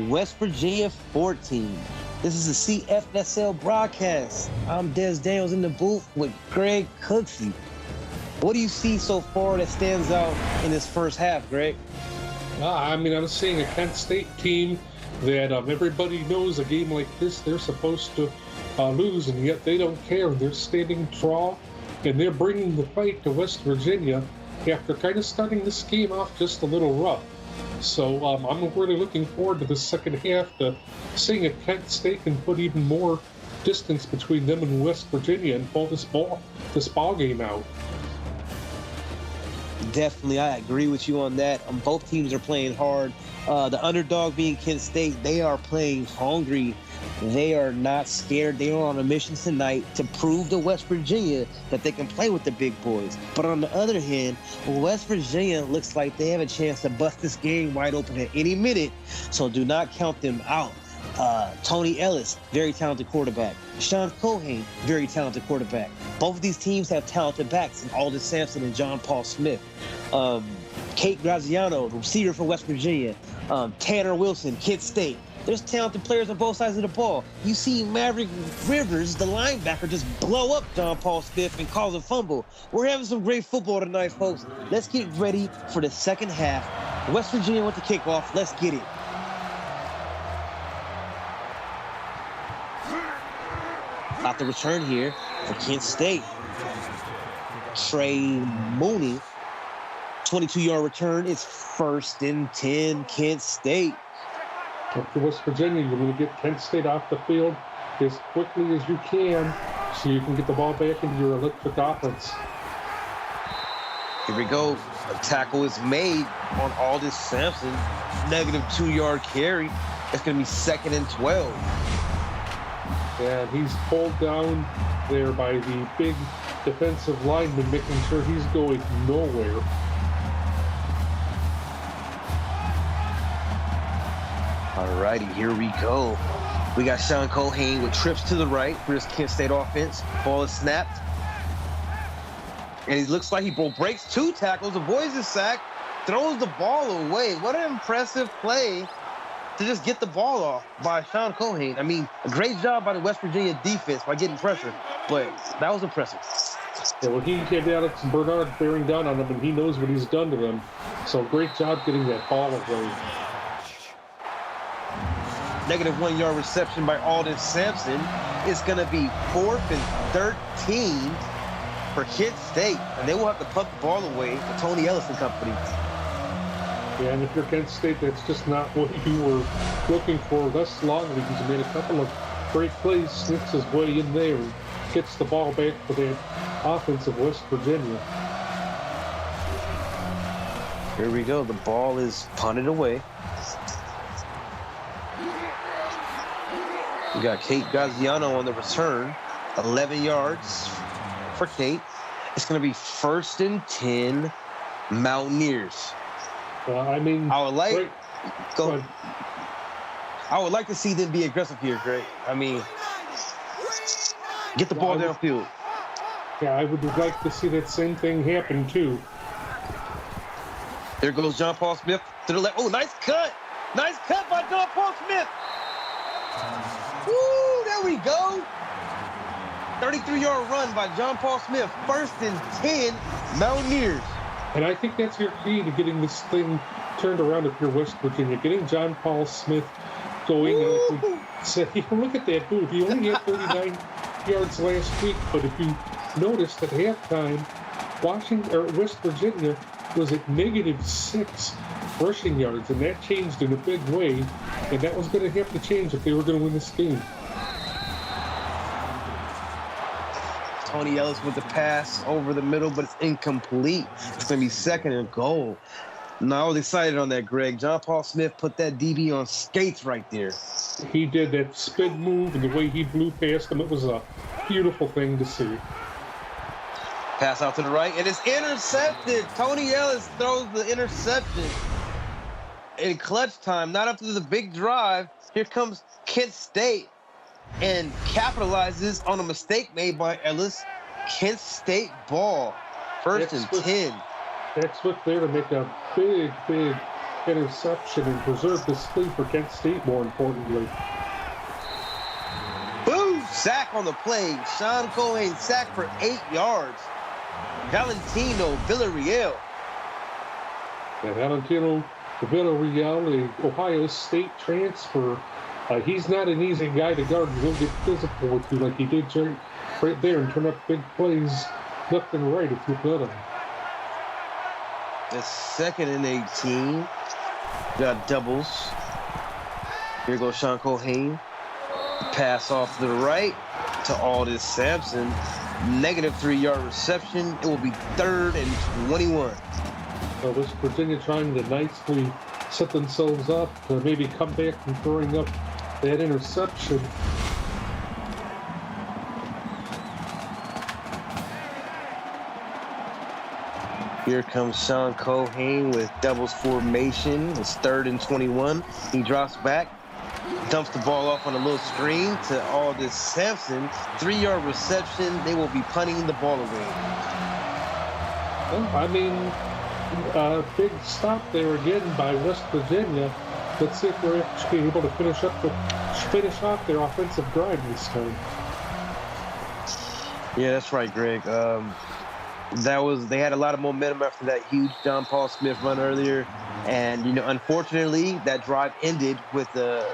West Virginia 14. This is the CFSL broadcast. I'm Des Daniels in the booth with Greg Cooksey. What do you see so far that stands out in this first half, Greg? I mean, I'm seeing a Kent State team that everybody knows a game like this they're supposed to lose, and yet they don't care. They're standing tall, and they're bringing the fight to West Virginia after kind of starting this game off just a little rough. So I'm really looking forward to the second half to seeing if Kent State can put even more distance between them and West Virginia and pull this ball game out. Definitely, I agree with you on that. Both teams are playing hard. The underdog being Kent State, they are playing hungry. They are not scared. They are on a mission tonight to prove to West Virginia that they can play with the big boys. But on the other hand, West Virginia looks like they have a chance to bust this game wide open at any minute, so do not count them out. Tony Ellis, very talented quarterback. Sean Cohane, very talented quarterback. Both of these teams have talented backs in Aldis Sampson and John Paul Smith. Kate Graziano, the receiver for West Virginia. Tanner Wilson, Kent State. There's talented players on both sides of the ball. You see Maverick Rivers, the linebacker, just blow up John Paul Smith and cause a fumble. We're having some great football tonight, folks. Let's get ready for the second half. West Virginia with the kickoff. Let's get it. About to return here for Kent State. Trey Mooney, 22-yard return. It's 1st and 10, Kent State. For West Virginia, you want to get Kent State off the field as quickly as you can so you can get the ball back into your electric offense. Here we go. A tackle is made on Aldis Sampson. Negative 2-yard carry. It's going to be 2nd and 12. And he's pulled down there by the big defensive lineman, making sure he's going nowhere. All righty, here we go. We got Sean Cohane with trips to the right for this Kent State offense. Ball is snapped. And he looks like he breaks 2 tackles, avoids the sack, throws the ball away. What an impressive play to just get the ball off by Sean Cohane. I mean, a great job by the West Virginia defense by getting pressure, but that was impressive. Yeah, well, he had Alex Bernard bearing down on him, and he knows what he's done to them. So great job getting that ball away. Negative 1-yard reception by Aldis Sampson. It's going to be 4th and 13 for Kent State, and they will have to punt the ball away for Tony Ellis and company. Yeah, and if you're Kent State, that's just not what you were looking for. Les Longley, he's made a couple of great plays, sneaks his way in there, and gets the ball back for the offense of West Virginia. Here we go. The ball is punted away. We got Kate Graziano on the return. 11 yards for Kate. It's going to be 1st and 10, Mountaineers. I mean, I would like great. go ahead. I would like to see them be aggressive here, Greg. I mean, get the ball downfield. Yeah, I would like to see that same thing happen too. There goes John Paul Smith to the left. Oh, nice cut! Nice cut by John Paul Smith. Woo! There we go. 33-yard run by John Paul Smith. 1st and 10, Mountaineers. And I think that's your key to getting this thing turned around if you're West Virginia. Getting John Paul Smith going. Like we said, look at that move. He only had 39 yards last week, but if you noticed at halftime, West Virginia was at -6 rushing yards, and that changed in a big way, and that was going to have to change if they were going to win this game. Tony Ellis with the pass over the middle, but it's incomplete. It's going to be 2nd and goal. No, I was excited on that, Greg. John Paul Smith put that DB on skates right there. He did that spin move, and the way he blew past him, it was a beautiful thing to see. Pass out to the right, and it's intercepted. Tony Ellis throws the interception in clutch time, not after the big drive. Here comes Kent State and capitalizes on a mistake made by Ellis. Kent State ball, 1st and 10. That's what there to make a big interception and preserve this lead for Kent State, more importantly. Boom! Sack on the play. Sean Cohen sacked for 8 yards. Valentino Villarreal. Yeah, Valentino Villarreal, the Ohio State transfer. He's not an easy guy to guard. He'll get physical with you like he did right there and turn up big plays left and right if you let him. It's 2nd and 18. Got doubles. Here goes Sean Cohen. Pass off to the right to Aldis Sampson. -3 yard reception. It will be 3rd and 21. So West Virginia trying to nicely set themselves up to maybe come back from throwing up that interception. Here comes Sean Cohen with doubles formation. It's 3rd and 21. He drops back, dumps the ball off on a little screen to Aldis Sampson. 3-yard reception. They will be punting the ball away. Well, I mean, big stop there again by West Virginia. Let's see if they're actually able to finish off their offensive drive this time. Yeah, that's right, Greg. They had a lot of momentum after that huge John Paul Smith run earlier, and unfortunately, that drive ended with a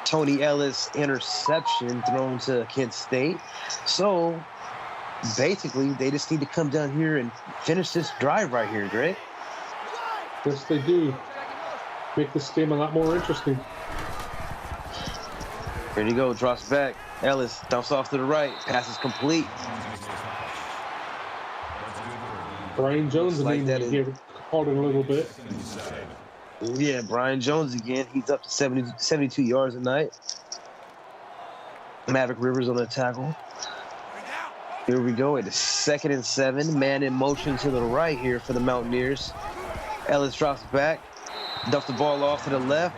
Tony Ellis interception thrown to Kent State. So basically, they just need to come down here and finish this drive right here, Greg. Yes, they do. Make this game a lot more interesting. Here you go, drops back. Ellis dumps off to the right. Pass is complete. Brian Jones Like that again caught it a little bit. Yeah, Brian Jones again. He's up to 72 yards tonight. Maverick Rivers on the tackle. Here we go. It is 2nd and 7. Man in motion to the right here for the Mountaineers. Ellis drops back. Dumps the ball off to the left.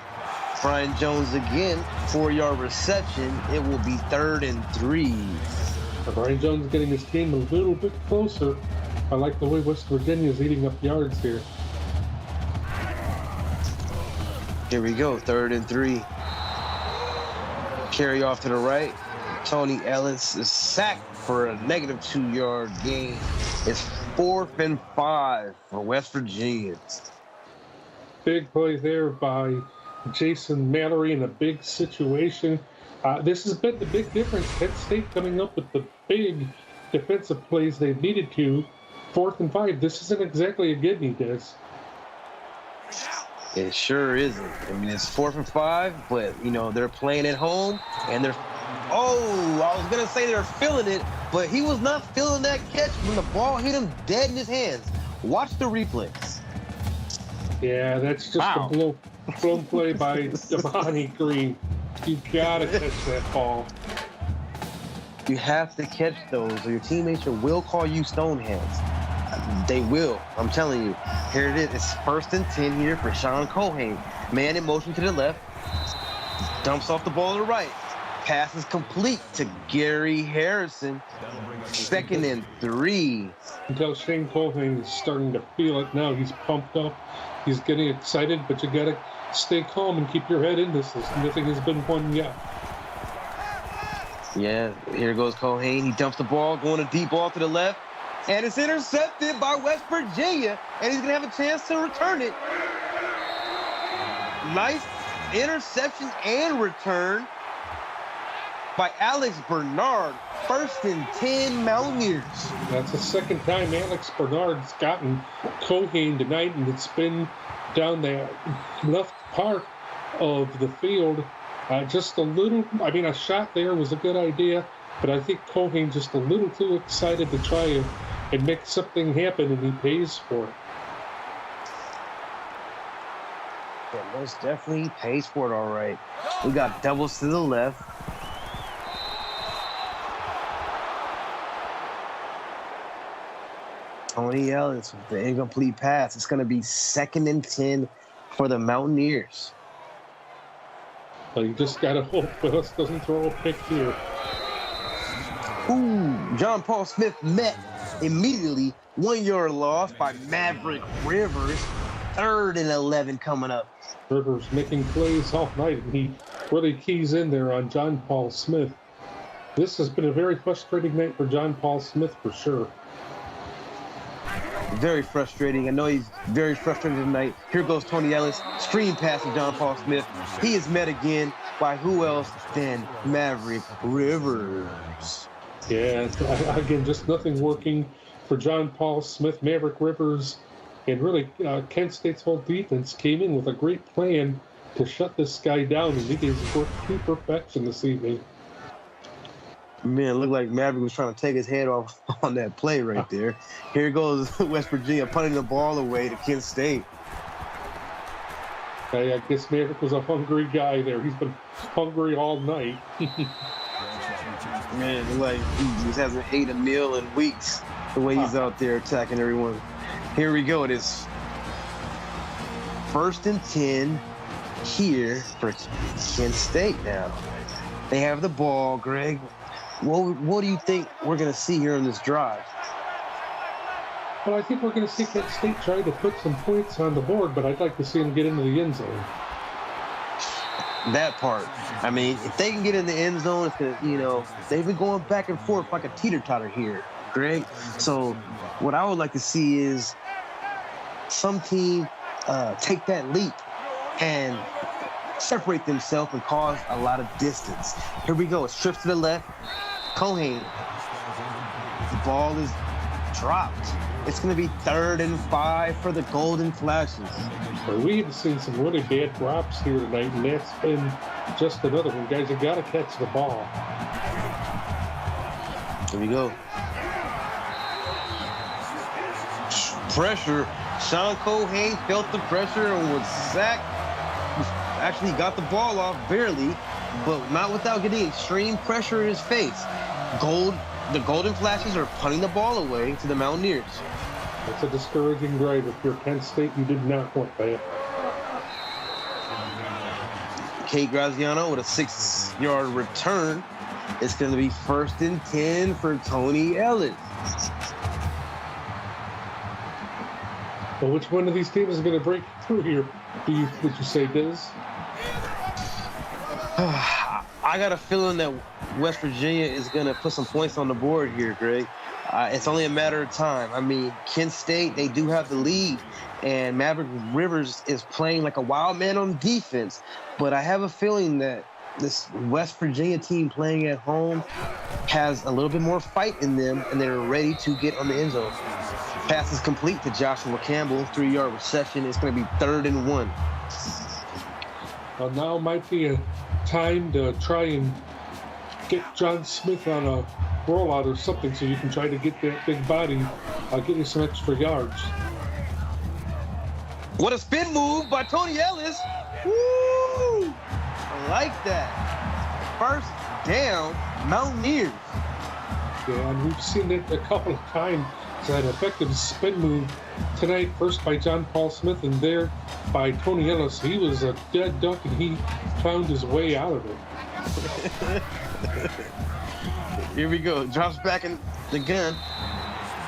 Brian Jones again. 4-yard reception. It will be 3rd and 3. Brian Jones getting his team a little bit closer. I like the way West Virginia is eating up yards here. Here we go. 3rd and 3. Carry off to the right. Tony Ellis is sacked for a -2-yard gain. It's 4th and 5 for West Virginia. Big play there by Jason Mallory in a big situation. This has been the big difference. Kent State coming up with the big defensive plays they needed to. 4th and 5. This isn't exactly a gimme, Des. It sure isn't. I mean, it's 4th and 5, but, they're playing at home, and they're... Oh, I was going to say they're feeling it, but he was not feeling that catch when the ball hit him dead in his hands. Watch the replay. Yeah, that's just a blown play by Devontae Green. You got to catch that ball. You have to catch those, or your teammates will call you stonehands. They will. I'm telling you. Here it is. It's 1st and 10 here for Sean Cohen. Man in motion to the left. Dumps off the ball to the right. Pass is complete to Gary Harrison. 2nd and 3. You can tell Shane Cohen is starting to feel it now. He's pumped up. He's getting excited, but you got to stay calm and keep your head in this. Nothing has been won yet. Yeah, here goes Cohen. He dumps the ball, going a deep ball to the left. And it's intercepted by West Virginia. And he's going to have a chance to return it. nice interception and return by Alex Bernard. 1st and 10 Mountaineers. That's the second time Alex Bernard's gotten Cohane tonight, and it's been down the left part of the field. Just a little, a shot there was a good idea, but I think Cohane just a little too excited to try and make something happen, and he pays for it. Yeah, most definitely pays for it all right. We got doubles to the left. Tony Ellis with the incomplete pass. It's going to be 2nd and 10 for the Mountaineers. Well, you just got to hope Willis doesn't throw a pick here. Ooh, John Paul Smith met immediately. 1-yard loss by Maverick Rivers. 3rd and 11 coming up. Rivers making plays all night, and he really keys in there on John Paul Smith. This has been a very frustrating night for John Paul Smith for sure. Very frustrating. I know he's very frustrated tonight. Here goes Tony Ellis. Screen pass to John Paul Smith. He is met again by who else than Maverick Rivers. Yeah, again, just nothing working for John Paul Smith. Maverick Rivers and really Kent State's whole defense came in with a great plan to shut this guy down, and he has worked to perfection this evening. Man, it looked like Maverick was trying to take his head off on that play right there. Here goes West Virginia punting the ball away to Kent State. I guess Maverick was a hungry guy there. He's been hungry all night. Man, it like he just hasn't ate a meal in weeks the way he's out there attacking everyone. Here we go. It is 1st and 10 here for Kent State now. They have the ball, Greg. What do you think we're going to see here in this drive? Well, I think we're going to see Kent State try to put some points on the board, but I'd like to see them get into the end zone. That part. If they can get in the end zone, it's gonna, they've been going back and forth like a teeter-totter here, Greg. So what I would like to see is some team take that leap and separate themselves and cause a lot of distance. Here we go. It's trips to the left. Cohane. The ball is dropped. It's going to be 3rd and 5 for the Golden Flashes. We've seen some really bad drops here tonight, and that's been just another one. Guys, you got to catch the ball. Here we go. Pressure. Sean Cohane felt the pressure and was sacked. Actually got the ball off barely, but not without getting extreme pressure in his face. The Golden Flashes are punting the ball away to the Mountaineers. That's a discouraging drive. If you're Kent State, you did not want that. Kate Graziano with a 6-yard return. It's going to be 1st and 10 for Tony Ellis. Well, which one of these teams is going to break through here? Would you say, Diz? I got a feeling that West Virginia is going to put some points on the board here, Greg. It's only a matter of time. Kent State, they do have the lead, and Maverick Rivers is playing like a wild man on defense. But I have a feeling that this West Virginia team playing at home has a little bit more fight in them, and they're ready to get on the end zone. Pass is complete to Joshua Campbell, 3-yard reception. It's going to be 3rd and 1. Well, now might be a time to try and get John Smith on a rollout or something so you can try to get that big body, get you some extra yards. What a spin move by Tony Ellis. Woo! I like that. 1st down, Mountaineers. Yeah, and we've seen it a couple of times. That effective spin move tonight, first by John Paul Smith and there by Tony Ellis. He was a dead duck and he found his way out of it. Here we go. Drops back in the gun.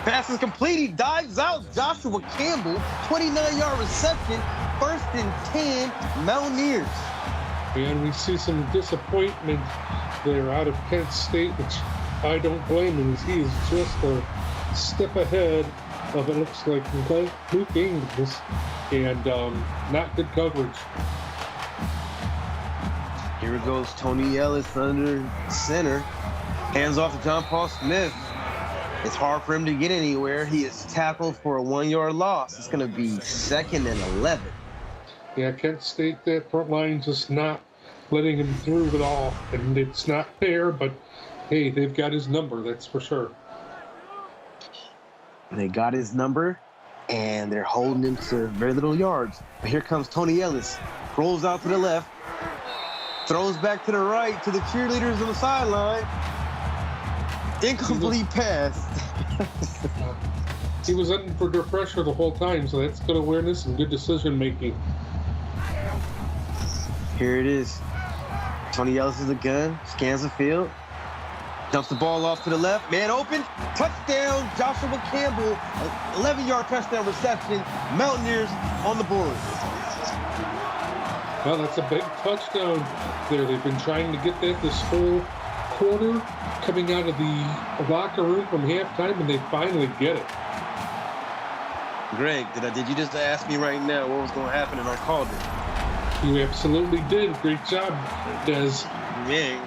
Pass is complete. He dives out. Joshua Campbell, 29-yard reception. 1st and 10, Mountaineers. And we see some disappointment there out of Kent State, which I don't blame him. He is just a step ahead of, it looks like, Luke Ingles, and not good coverage. Here goes Tony Ellis under center. Hands off to John Paul Smith. It's hard for him to get anywhere. He is tackled for a 1-yard loss. It's going to be 2nd and 11. Yeah, Kent State, that front line just not letting him through at all. And it's not fair, but hey, they've got his number, that's for sure. They got his number, and they're holding him to very little yards. But here comes Tony Ellis. Rolls out to the left. Throws back to the right to the cheerleaders on the sideline. Incomplete pass. He was under pressure the whole time, so that's good awareness and good decision making. Here it is. Tony Ellis is a gun, scans the field, dumps the ball off to the left, man open, touchdown, Joshua Campbell, 11-yard touchdown reception, Mountaineers on the board. Well, that's a big touchdown there. They've been trying to get that this whole quarter, coming out of the locker room from halftime, and they finally get it. Greg, did you just ask me right now what was going to happen, and I called it? You absolutely did. Great job, Des. Yeah.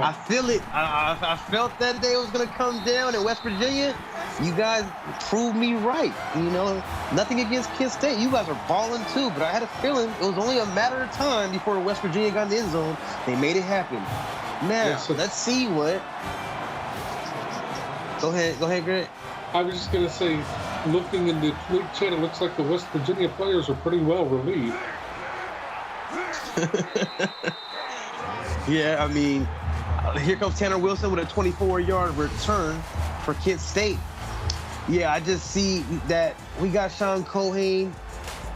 I feel it. I felt that day it was going to come down in West Virginia. You guys proved me right. You know, nothing against Kent State. You guys are balling too, but I had a feeling it was only a matter of time before West Virginia got in the end zone. They made it happen. Now, let's see what. Go ahead, Greg. I was just going to say, looking in the tweet chat, it looks like the West Virginia players are pretty well relieved. Yeah, I mean, here comes Tanner Wilson with a 24-yard return for Kent State. Yeah, I just see that we got Sean Cohane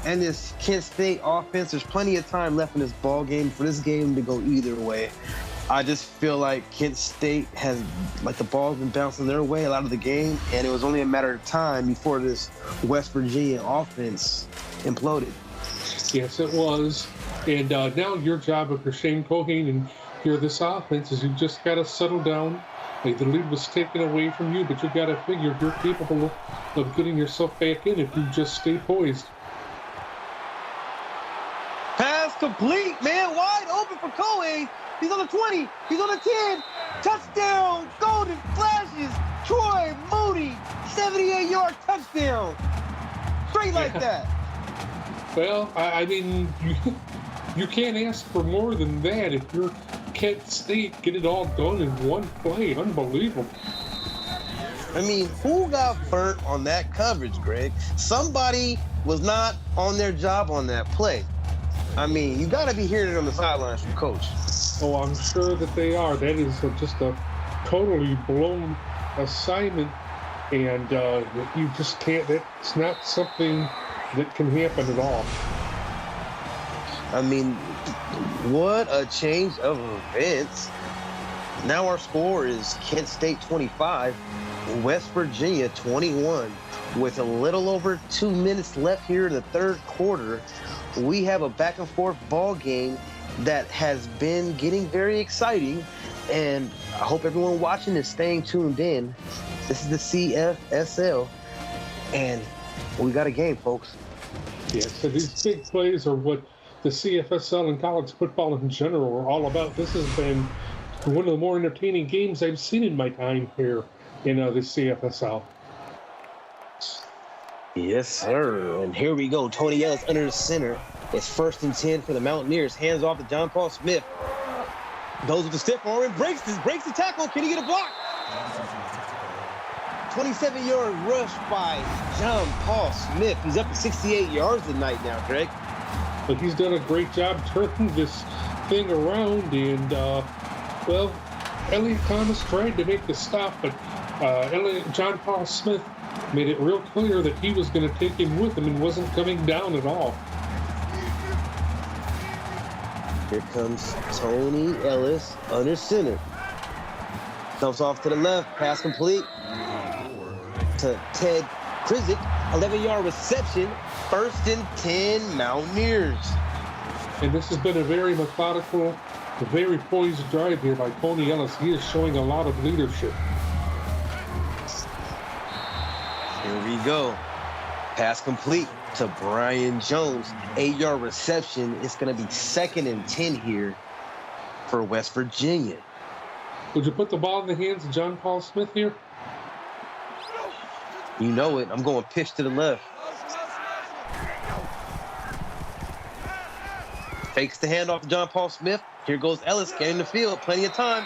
and this Kent State offense. There's plenty of time left in this ball game for this game to go either way. I just feel like Kent State has, like, the ball's been bouncing their way a lot of the game, and it was only a matter of time before this West Virginia offense imploded. Yes, it was. And now your job, if you're Shane Cohane and you're this offense, is you just got to settle down. Like, the lead was taken away from you, but you got to figure you're capable of getting yourself back in if you just stay poised. Pass complete, man, wide open for Cohane. He's on the 20. He's on the 10. Touchdown. Golden flashes. Troy Moody. 78-yard touchdown. Straight like that. Well, I mean, you can't ask for more than that if you're Kent State. Get it all done in one play. Unbelievable. I mean, who got burnt on that coverage, Greg? Somebody was not on their job on that play. I mean, you got to be hearing it on the sidelines from Coach. Oh, I'm sure that they are. That is just a totally blown assignment, and you just can't. That's not something that can happen at all. I mean, what a change of events. Now our score is Kent State 25, West Virginia 21. With a little over 2 minutes left here in the third quarter, we have a back-and-forth ball game that has been getting very exciting, and I hope everyone watching is staying tuned in. This is the CFSL, and we got a game, folks. Yeah, so these big plays are what the CFSL and college football in general are all about. This has been one of the more entertaining games I've seen in my time here in the CFSL. Yes, sir. And here we go. Tony Ellis under the center. It's 1st and 10 for the Mountaineers. Hands off to John Paul Smith. Goes with the stiff arm and breaks the tackle. Can he get a block? 27-yard rush by John Paul Smith. He's up to 68 yards tonight now, Greg. But he's done a great job turning this thing around. And, well, Elliot Thomas tried to make the stop, but John Paul Smith made it real clear that he was going to take him with him and wasn't coming down at all. Here comes Tony Ellis under center. Dumps off to the left, pass complete to Ted Krizik. 11-yard reception, 1st and 10 Mountaineers. And this has been a very methodical, very poised drive here by Tony Ellis. He is showing a lot of leadership. Here we go. Pass complete. to Brian Jones. 8-yard reception. It's going to be 2nd and 10 here for West Virginia. Would you put the ball in the hands of John Paul Smith here? You know it. I'm going pitch to the left. Fakes the handoff to John Paul Smith. Here goes Ellis getting the field. Plenty of time.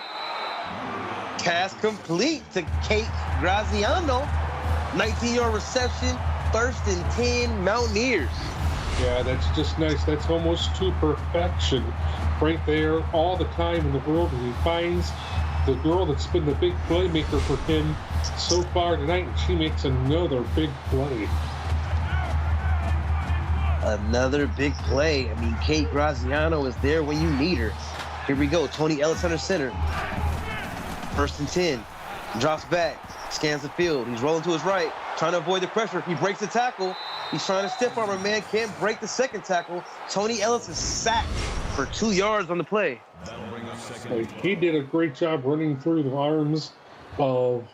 Pass complete to Kate Graziano. 19-yard reception. 1st and 10 Mountaineers. Yeah, that's just nice. That's almost to perfection right there. All the time in the world. And he finds the girl that's been the big playmaker for him so far tonight, and she makes another big play. Another big play. I mean, Kate Graziano is there when you need her. Here we go. Tony Ellis under center. 1st and 10. Drops back. Scans the field. He's rolling to his right. Trying to avoid the pressure. He breaks the tackle. He's trying to stiff arm a man. Can't break the 2nd tackle. Tony Ellis is sacked for 2 yards on the play. He did a great job running through the arms of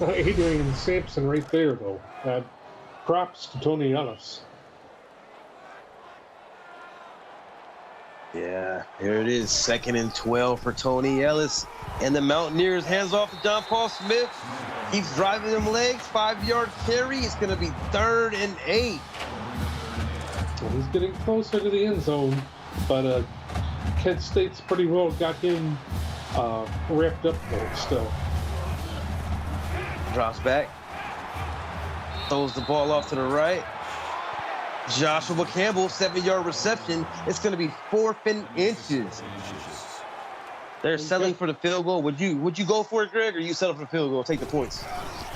Adrian Sampson right there, though. Props to Tony Ellis. Yeah, here it is. 2nd and 12 for Tony Ellis. And the Mountaineers hands off to John Paul Smith. Keeps driving them legs. 5-yard carry. It's going to be 3rd and 8. Well, he's getting closer to the end zone, but Kent State's pretty well got him wrapped up there still. Drops back. Throws the ball off to the right. Joshua Campbell, 7-yard reception. It's going to be 4th and inches. They're settling for the field goal. Would you go for it, Greg, or you settle for the field goal, take the points?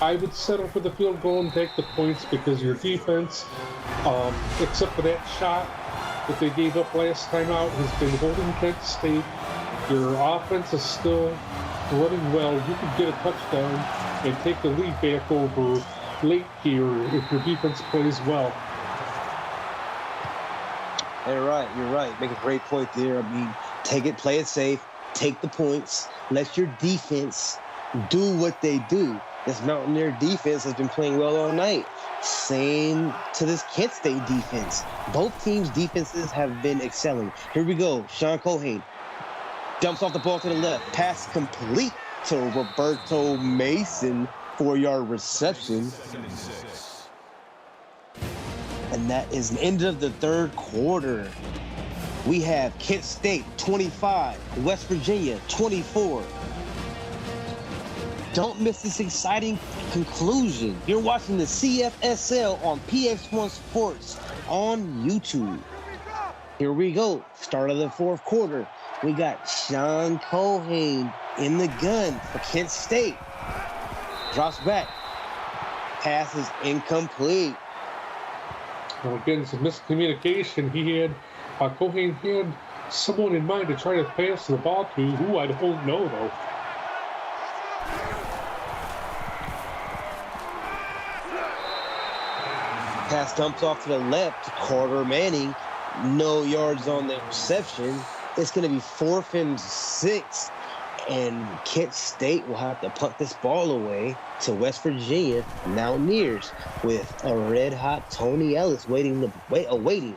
I would settle for the field goal and take the points because your defense, except for that shot that they gave up last time out, has been holding Kent State. Your offense is still running well. You could get a touchdown and take the lead back over late here if your defense plays well. You're right. Make a great point there. I mean, take it, play it safe, take the points, let your defense do what they do. This Mountaineer defense has been playing well all night. Same to this Kent State defense. Both teams' defenses have been excelling. Here we go. Sean Cohane dumps off the ball to the left. Pass complete to Roberto Mason. 4-yard reception. And that is the end of the 3rd quarter. We have Kent State 25, West Virginia 24. Don't miss this exciting conclusion. You're watching the CFSL on PX1 Sports on YouTube. Here we go. Start of the 4th quarter. We got Sean Cohane in the gun for Kent State. Drops back. Pass is incomplete. Well, again, some miscommunication. Cohane had someone in mind to try to pass the ball to, who I don't know, though. Pass dumps off to the left to Carter Manning. No yards on the reception. It's going to be 4th and 6. And Kent State will have to punt this ball away to West Virginia Mountaineers with a red-hot Tony Ellis awaiting.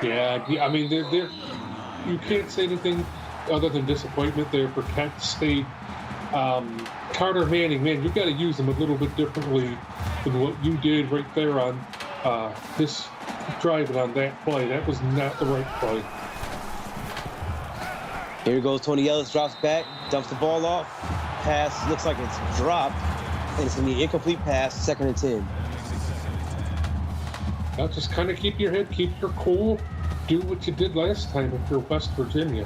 Yeah, I mean, you can't say anything other than disappointment there for Kent State. Carter Manning, man, you got to use him a little bit differently than what you did right there on this drive and on that play. That was not the right play. Here goes Tony Ellis, drops back, dumps the ball off. Pass looks like it's dropped, and it's going to be an incomplete pass, 2nd and 10. Now just kind of keep your head, keep your cool, do what you did last time if you're West Virginia.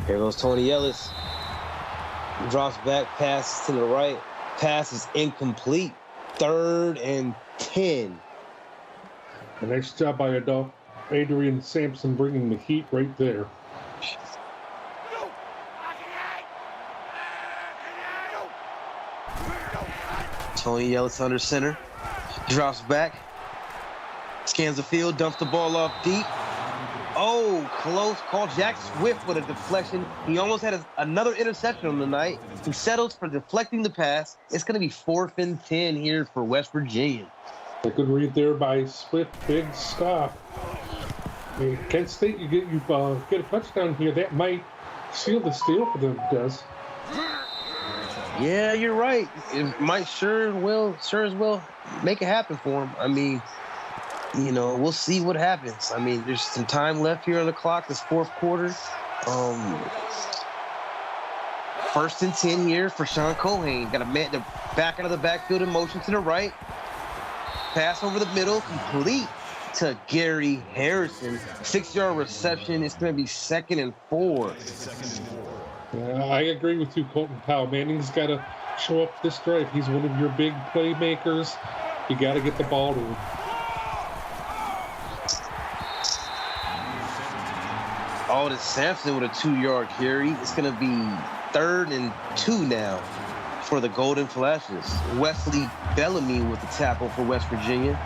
Here goes Tony Ellis. Drops back, pass to the right. Pass is incomplete. 3rd and 10. A nice job by Adrian Sampson bringing the heat right there. Tony Ellis under center. Drops back. Scans the field, dumps the ball off deep. Oh, close call. Jack Swift with a deflection. He almost had another interception on the night. He settles for deflecting the pass. It's going to be 4th and 10 here for West Virginia. A good read there by Swift. Big stop. Kent State, you get a touchdown here. That might seal the steal for them, Des. Yeah, you're right. It might sure as well make it happen for him. I mean, we'll see what happens. I mean, there's some time left here on the clock. This 4th quarter. 1st and 10 here for Sean Cohane. Got a man to back out of the backfield in motion to the right. Pass over the middle, complete to Gary Harrison. 6-yard reception. It's going to be 2nd and 4. I agree with you, Colton Powell. Manning's got to show up this drive. He's one of your big playmakers. You got to get the ball to him. Aldis Sampson with a 2-yard carry. It's going to be 3rd and 2 now for the Golden Flashes. Wesley Bellamy with the tackle for West Virginia.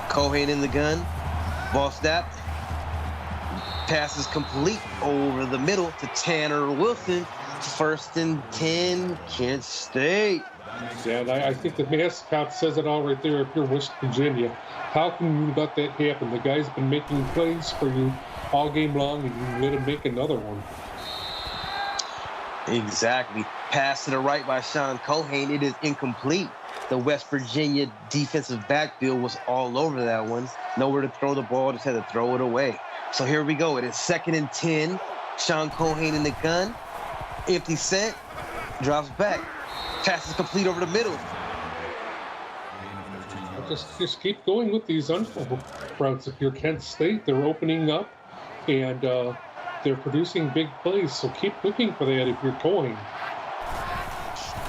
Cohane in the gun. Ball snap. Pass is complete over the middle to Tanner Wilson. 1st and 10, Kent State. Yeah, and I think the mascot says it all right there. If you're West Virginia, how can you let that happen? The guy's been making plays for you all game long, and you let him make another one. Exactly. Pass to the right by Sean Cohane. It is incomplete. The West Virginia defensive backfield was all over that one. Nowhere to throw the ball, just had to throw it away. So here we go. It is 2nd and 10. Sean Cohane in the gun. Empty set. Drops back. Pass is complete over the middle. Just keep going with these unfold routes. If you're Kent State, they're opening up and they're producing big plays. So keep looking for that if you're Cohane.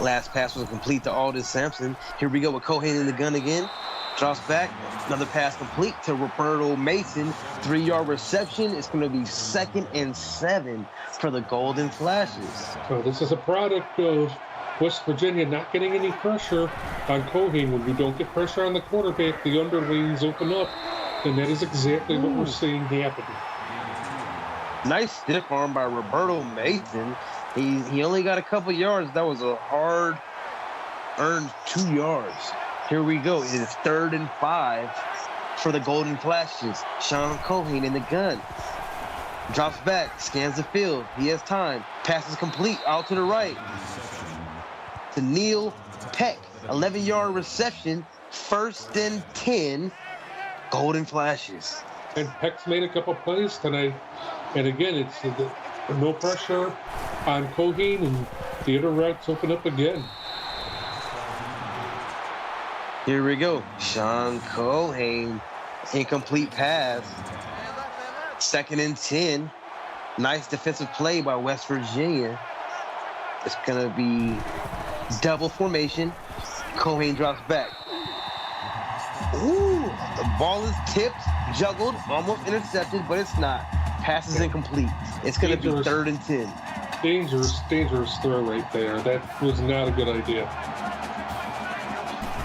Last pass was complete to Aldis Sampson. Here we go with Cohane in the gun again. Drops back. Another pass complete to Roberto Mason. 3-yard reception. It's going to be 2nd and 7 for the Golden Flashes. So this is a product of West Virginia not getting any pressure on Cohane. When you don't get pressure on the quarterback, the underlanes open up, and that is exactly what we're seeing happen. Nice stiff arm by Roberto Mason. He only got a couple yards. That was a hard-earned 2 yards. Here we go. It is 3rd and 5 for the Golden Flashes. Sean Cohane in the gun. Drops back, scans the field. He has time. Passes complete out to the right. To Neil Peck. 11-yard reception. 1st and 10. Golden Flashes. And Peck's made a couple plays tonight. And again, it's no pressure on Cohane, and the other routes open up again. Here we go. Sean Cohane. Incomplete pass. 2nd and 10. Nice defensive play by West Virginia. It's going to be double formation. Cohane drops back. Ooh, the ball is tipped, juggled, almost intercepted, but it's not. Pass is incomplete. It's going to be 3rd and 10. Dangerous throw right there. That was not a good idea.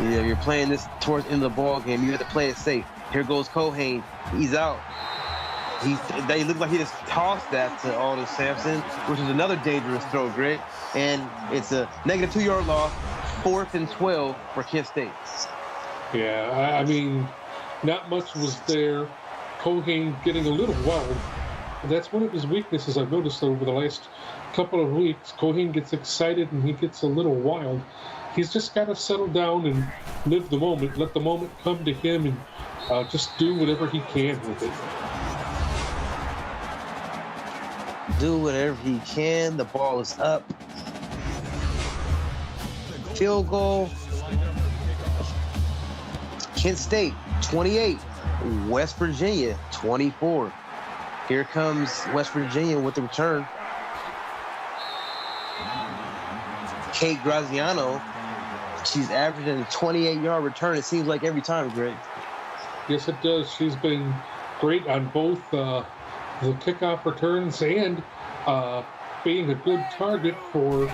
Yeah, you're playing this towards the end of the ball game. You have to play it safe. Here goes Cohane. He's out. They look like he just tossed that to Aldis Sampson, which is another dangerous throw, Greg. And it's a negative 2-yard loss, 4th and 12 for Kent State. Yeah, I mean, not much was there. Cohane getting a little wild. That's one of his weaknesses I've noticed over the last couple of weeks. Cohane gets excited and he gets a little wild. He's just got to settle down and live the moment, let the moment come to him, and just do whatever he can with it. Do whatever he can. The ball is up. Field goal. Kent State, 28. West Virginia, 24. Here comes West Virginia with the return. Kate Graziano, she's averaging a 28-yard return. It seems like every time, Greg. Yes, it does. She's been great on both the kickoff returns and being a good target for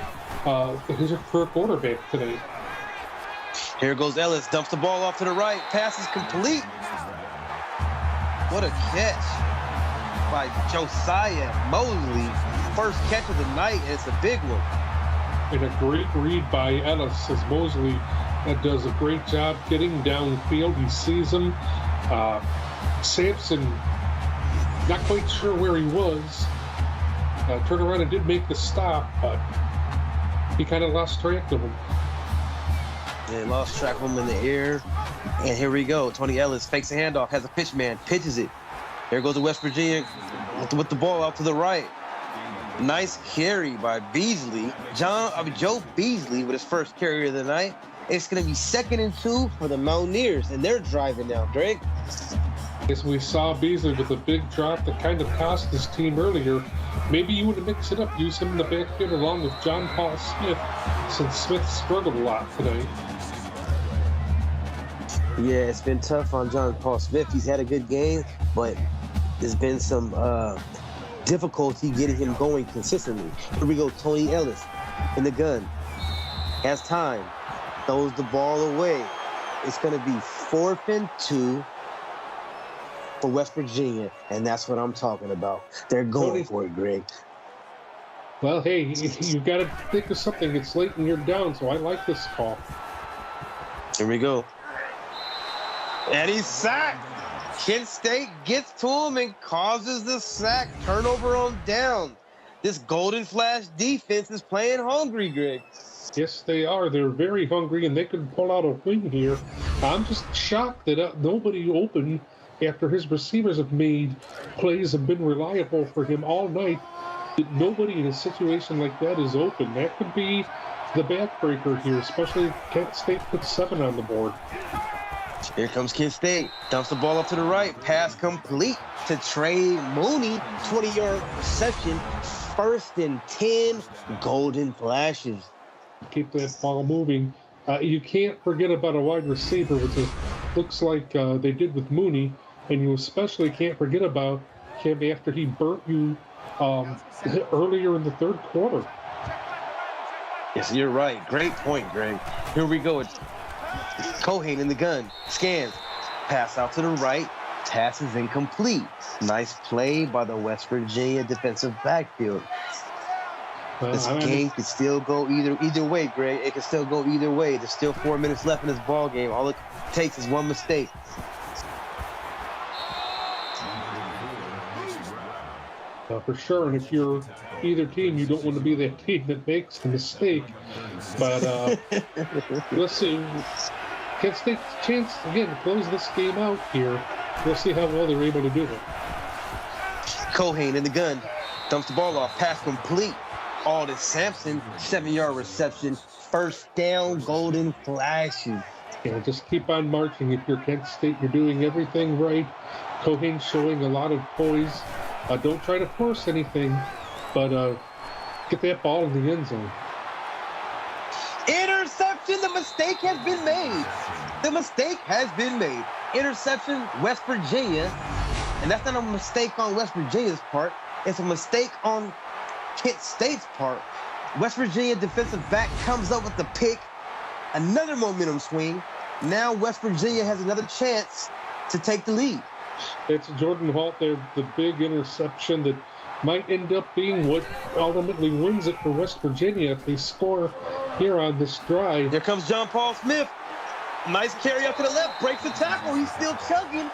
her quarterback today. Here goes Ellis, dumps the ball off to the right. Pass is complete. What a catch by Josiah Mosley. First catch of the night, and it's a big one. And a great read by Ellis as Mosley does a great job getting downfield. He sees him. Sampson, not quite sure where he was. Turned around and did make the stop, but he kind of lost track of him. They lost track of him in the air. And here we go. Tony Ellis fakes a handoff, has a pitch man, pitches it. Here goes the West Virginia with the ball out to the right. Nice carry by Beasley. Joe Beasley with his first carry of the night. It's going to be 2nd and 2 for the Mountaineers, and they're driving now, Drake. As we saw Beasley with a big drop that kind of cost his team earlier. Maybe you want to mix it up, use him in the backfield along with John Paul Smith, since Smith struggled a lot tonight. Yeah, it's been tough on John Paul Smith. He's had a good game, but there's been some difficulty getting him going consistently. Here we go, Tony Ellis in the gun. Has time. Throws the ball away. It's going to be 4th and 2 for West Virginia, and that's what I'm talking about. They're going for it, Greg. Well, hey, you got to think of something. It's late and you're down, so I like this call. Here we go. And he's sacked. Kent State gets to him and causes the sack. Turnover on down. This Golden Flash defense is playing hungry, Greg. Yes, they are. They're very hungry, and they could pull out a win here. I'm just shocked that nobody opened after his receivers have made plays and been reliable for him all night. That nobody in a situation like that is open. That could be the backbreaker here, especially if Kent State puts 7 on the board. Here comes Kent State. Dumps the ball up to the right. Pass complete to Trey Mooney. 20-yard reception. 1st and 10. Golden Flashes. Keep that ball moving. You can't forget about a wide receiver, which looks like they did with Mooney, and you especially can't forget about him after he burnt you earlier in the 3rd quarter. Yes, you're right. Great point, Greg. Here we go. It's Cohane in the gun. Scans. Pass out to the right. Pass is incomplete. Nice play by the West Virginia defensive backfield. This game could still go either way, Greg. It can still go either way. There's still 4 minutes left in this ball game. All it takes is one mistake. For sure, and if you're either team, you don't want to be that team that makes the mistake. But let's see. Kent State's chance, again, to close this game out here. We'll see how well they're able to do it. Cohane in the gun. Dumps the ball off. Pass complete. Aldis Sampson, 7-yard reception. 1st down, Golden Flashes. Yeah, just keep on marching. If you're Kent State, you're doing everything right. Cohane showing a lot of poise. Don't try to force anything, but get that ball in the end zone. Interception! The mistake has been made. The mistake has been made. Interception, West Virginia. And that's not a mistake on West Virginia's part. It's a mistake on Kent State's part. West Virginia defensive back comes up with the pick. Another momentum swing. Now West Virginia has another chance to take the lead. It's Jordan Holt there, the big interception that might end up being what ultimately wins it for West Virginia if they score here on this drive. Here comes John Paul Smith. Nice carry up to the left, breaks the tackle. He's still chugging.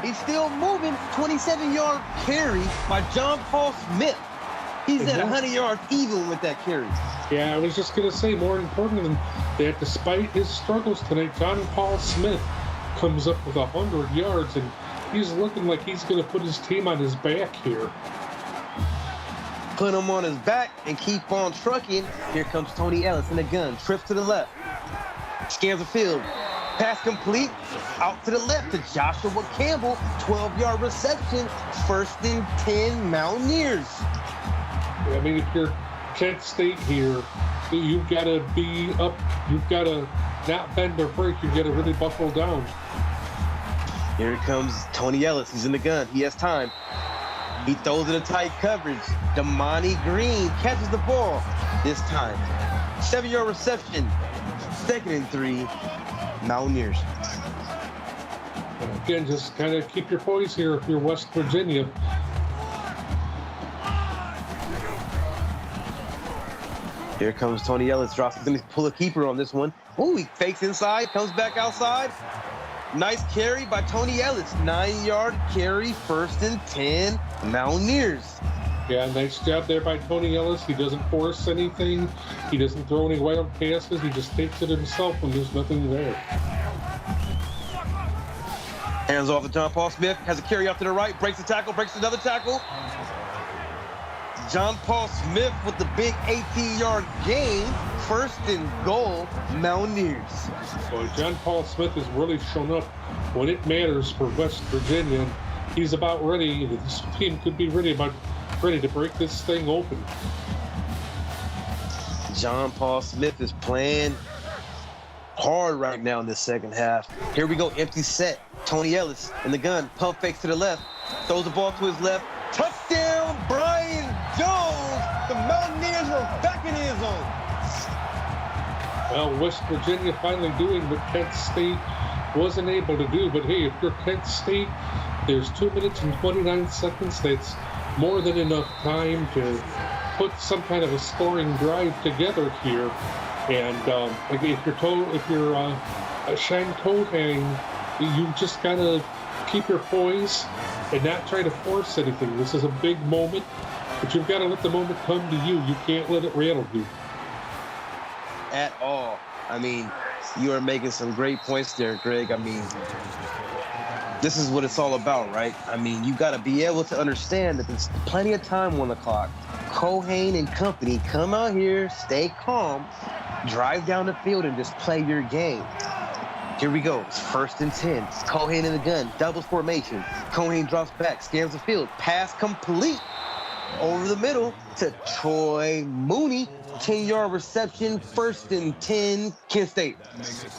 He's still moving. 27-yard carry by John Paul Smith. He's at 100 yards even with that carry. Yeah, I was just going to say, more important than that, despite his struggles tonight, John Paul Smith comes up with 100 yards, and he's looking like he's going to put his team on his back here. Put him on his back and keep on trucking. Here comes Tony Ellis in the gun. Trips to the left. Scans the field. Pass complete. Out to the left to Joshua Campbell. 12-yard reception. 1st and 10 Mountaineers. I mean, if you're Kent State here, you've got to be up. You've got to not bend or break. You've got to really buckle down. Here comes Tony Ellis. He's in the gun. He has time. He throws it in tight coverage. Damani Green catches the ball this time. 7-yard reception. 2nd and 3. Mountaineers. Again, just kind of keep your poise here if you're West Virginia. Here comes Tony Ellis. Drops. He's going to pull a keeper on this one. Oh, he fakes inside, comes back outside. Nice carry by Tony Ellis. 9-yard carry, 1st and 10, Mountaineers. Yeah, nice job there by Tony Ellis. He doesn't force anything. He doesn't throw any wild passes. He just takes it himself when there's nothing there. Hands off to John Paul Smith. Has a carry out to the right. Breaks the tackle. Breaks another tackle. John Paul Smith with the big 18-yard gain. 1st and goal, Mountaineers. Well, John Paul Smith has really shown up when it matters for West Virginia. He's about ready. This team could be ready to break this thing open. John Paul Smith is playing hard right now in this second half. Here we go, empty set. Tony Ellis in the gun, pump fakes to the left, throws the ball to his left. Touchdown, Brian Jones. The Mountaineers were back in his zone. Well, West Virginia finally doing what Kent State wasn't able to do. But hey, if you're Kent State, there's 2 minutes and 29 seconds. That's more than enough time to put some kind of a scoring drive together here. And if you're Shane Cohane, you just gotta keep your poise and not try to force anything. This is a big moment, but you've got to let the moment come to you. You can't let it rattle you. At all. I mean, you are making some great points there, Greg. I mean, this is what it's all about, right? I mean, you got to be able to understand that there's plenty of time on the clock. Cohane and company, come out here, stay calm, drive down the field, and just play your game. Here we go. It's 1st and 10. Cohane in the gun. Double formation. Cohane drops back. Scans the field. Pass complete. Over the middle to Troy Mooney. 10-yard reception. 1st and 10. Kent State.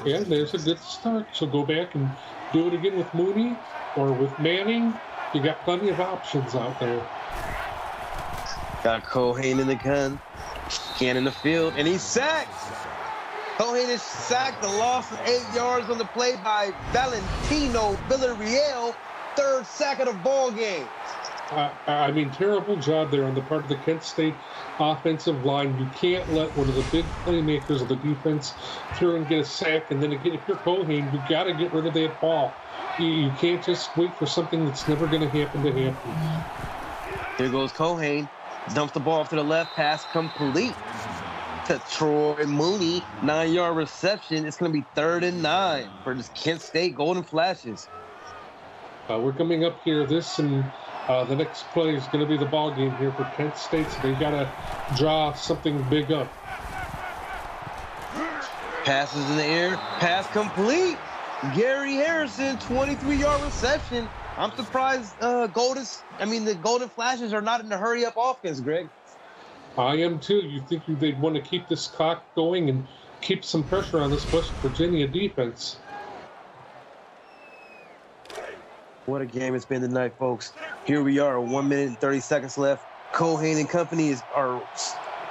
Yeah, there's a good start. So go back and do it again with Mooney or with Manning. You got plenty of options out there. Got Cohane in the gun. Scanning the field. And he's sacked. Cohane is sacked, a loss of 8 yards on the play by Valentino Villarreal. 3rd sack of the ball game. I mean, terrible job there on the part of the Kent State offensive line. You can't let one of the big playmakers of the defense through and get a sack. And then again, if you're Cohane, you've got to get rid of that ball. You can't just wait for something that's never going to happen to happen. Here goes Cohane. Dumps the ball off to the left. Pass complete to Troy Mooney. 9-yard reception. It's going to be 3rd and 9 for this Kent State Golden Flashes. We're coming up here. This and the next play is going to be the ball game here for Kent State. So they got to draw something big up. Passes in the air. Pass complete. Gary Harrison, 23-yard reception. I'm surprised the Golden Flashes are not in the hurry-up offense, Greg. I am too. You think they'd want to keep this clock going and keep some pressure on this West Virginia defense. What a game it's been tonight, folks. Here we are, 1 minute and 30 seconds left. Cohane and company are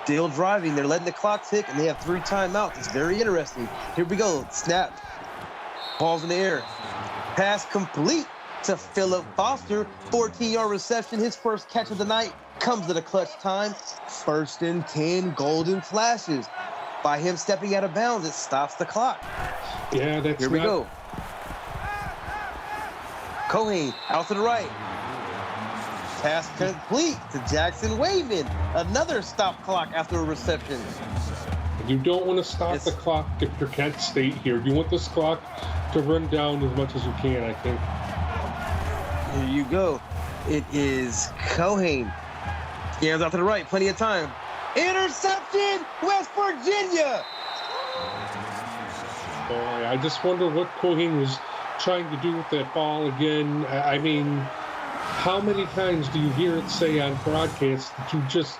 still driving. They're letting the clock tick, and they have 3 timeouts. It's very interesting. Here we go. Snap. Ball's in the air. Pass complete to Philip Foster. 14-yard reception. His first catch of the night comes at a clutch time. 1st and 10 Golden Flashes. By him stepping out of bounds, it stops the clock. Yeah, that's Here we go. Cohane out to the right. Pass complete to Jackson Wayman. Another stop clock after a reception. You don't want to stop the clock if you're Kent State here. You want this clock to run down as much as you can, I think. Here you go. It is Cohane. Scans out to the right. Plenty of time. Interception! West Virginia! Boy, I just wonder what Cohane was trying to do with that ball again. I mean, how many times do you hear it say on broadcast that you just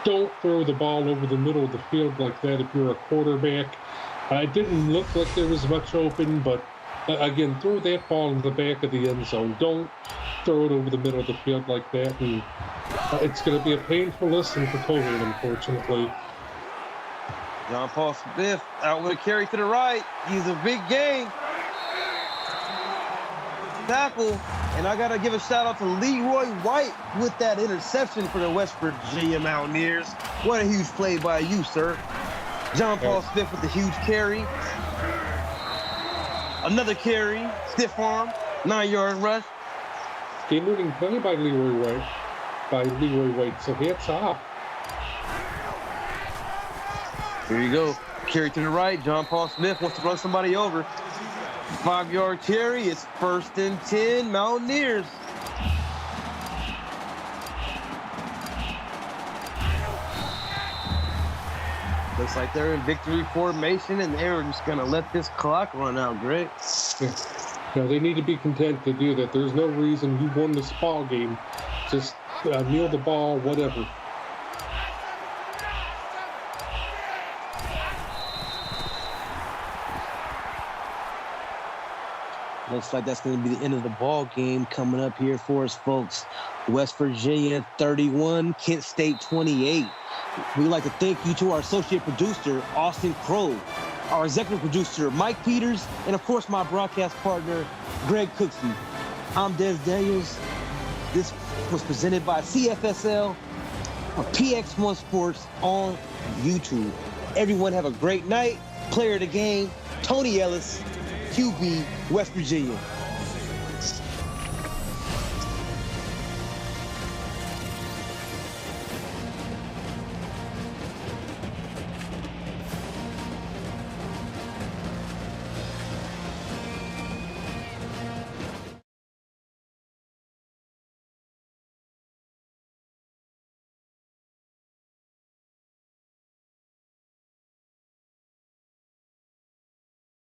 don't throw the ball over the middle of the field like that if you're a quarterback? It didn't look like there was much open, but again, throw that ball in the back of the end zone. Don't throw it over the middle of the field like that. And it's going to be a painful lesson for Cohane, unfortunately. John Paul Smith out with a carry to the right. He's a big game. Tackle. And I got to give a shout out to Leroy White with that interception for the West Virginia Mountaineers. What a huge play by you, sir. John Paul Smith with the huge carry. Another carry, stiff arm, 9-yard rush. Game-winning play by Leroy White. So hats off. Here you go. Carry to the right. John Paul Smith wants to run somebody over. 5-yard carry. It's 1st and 10, Mountaineers. Looks like they're in victory formation, and they're just going to let this clock run out, Greg. Yeah. No, they need to be content to do that. There's no reason you won this ball game. Just kneel the ball, whatever. Looks like that's going to be the end of the ball game coming up here for us, folks. West Virginia 31, Kent State 28. We'd like to thank you to our associate producer, Austin Crow, our executive producer, Mike Peters, and of course, my broadcast partner, Greg Cooksey. I'm Des Daniels. This was presented by CFSL on PX1 Sports on YouTube. Everyone have a great night. Player of the game, Tony Ellis, QB, West Virginia.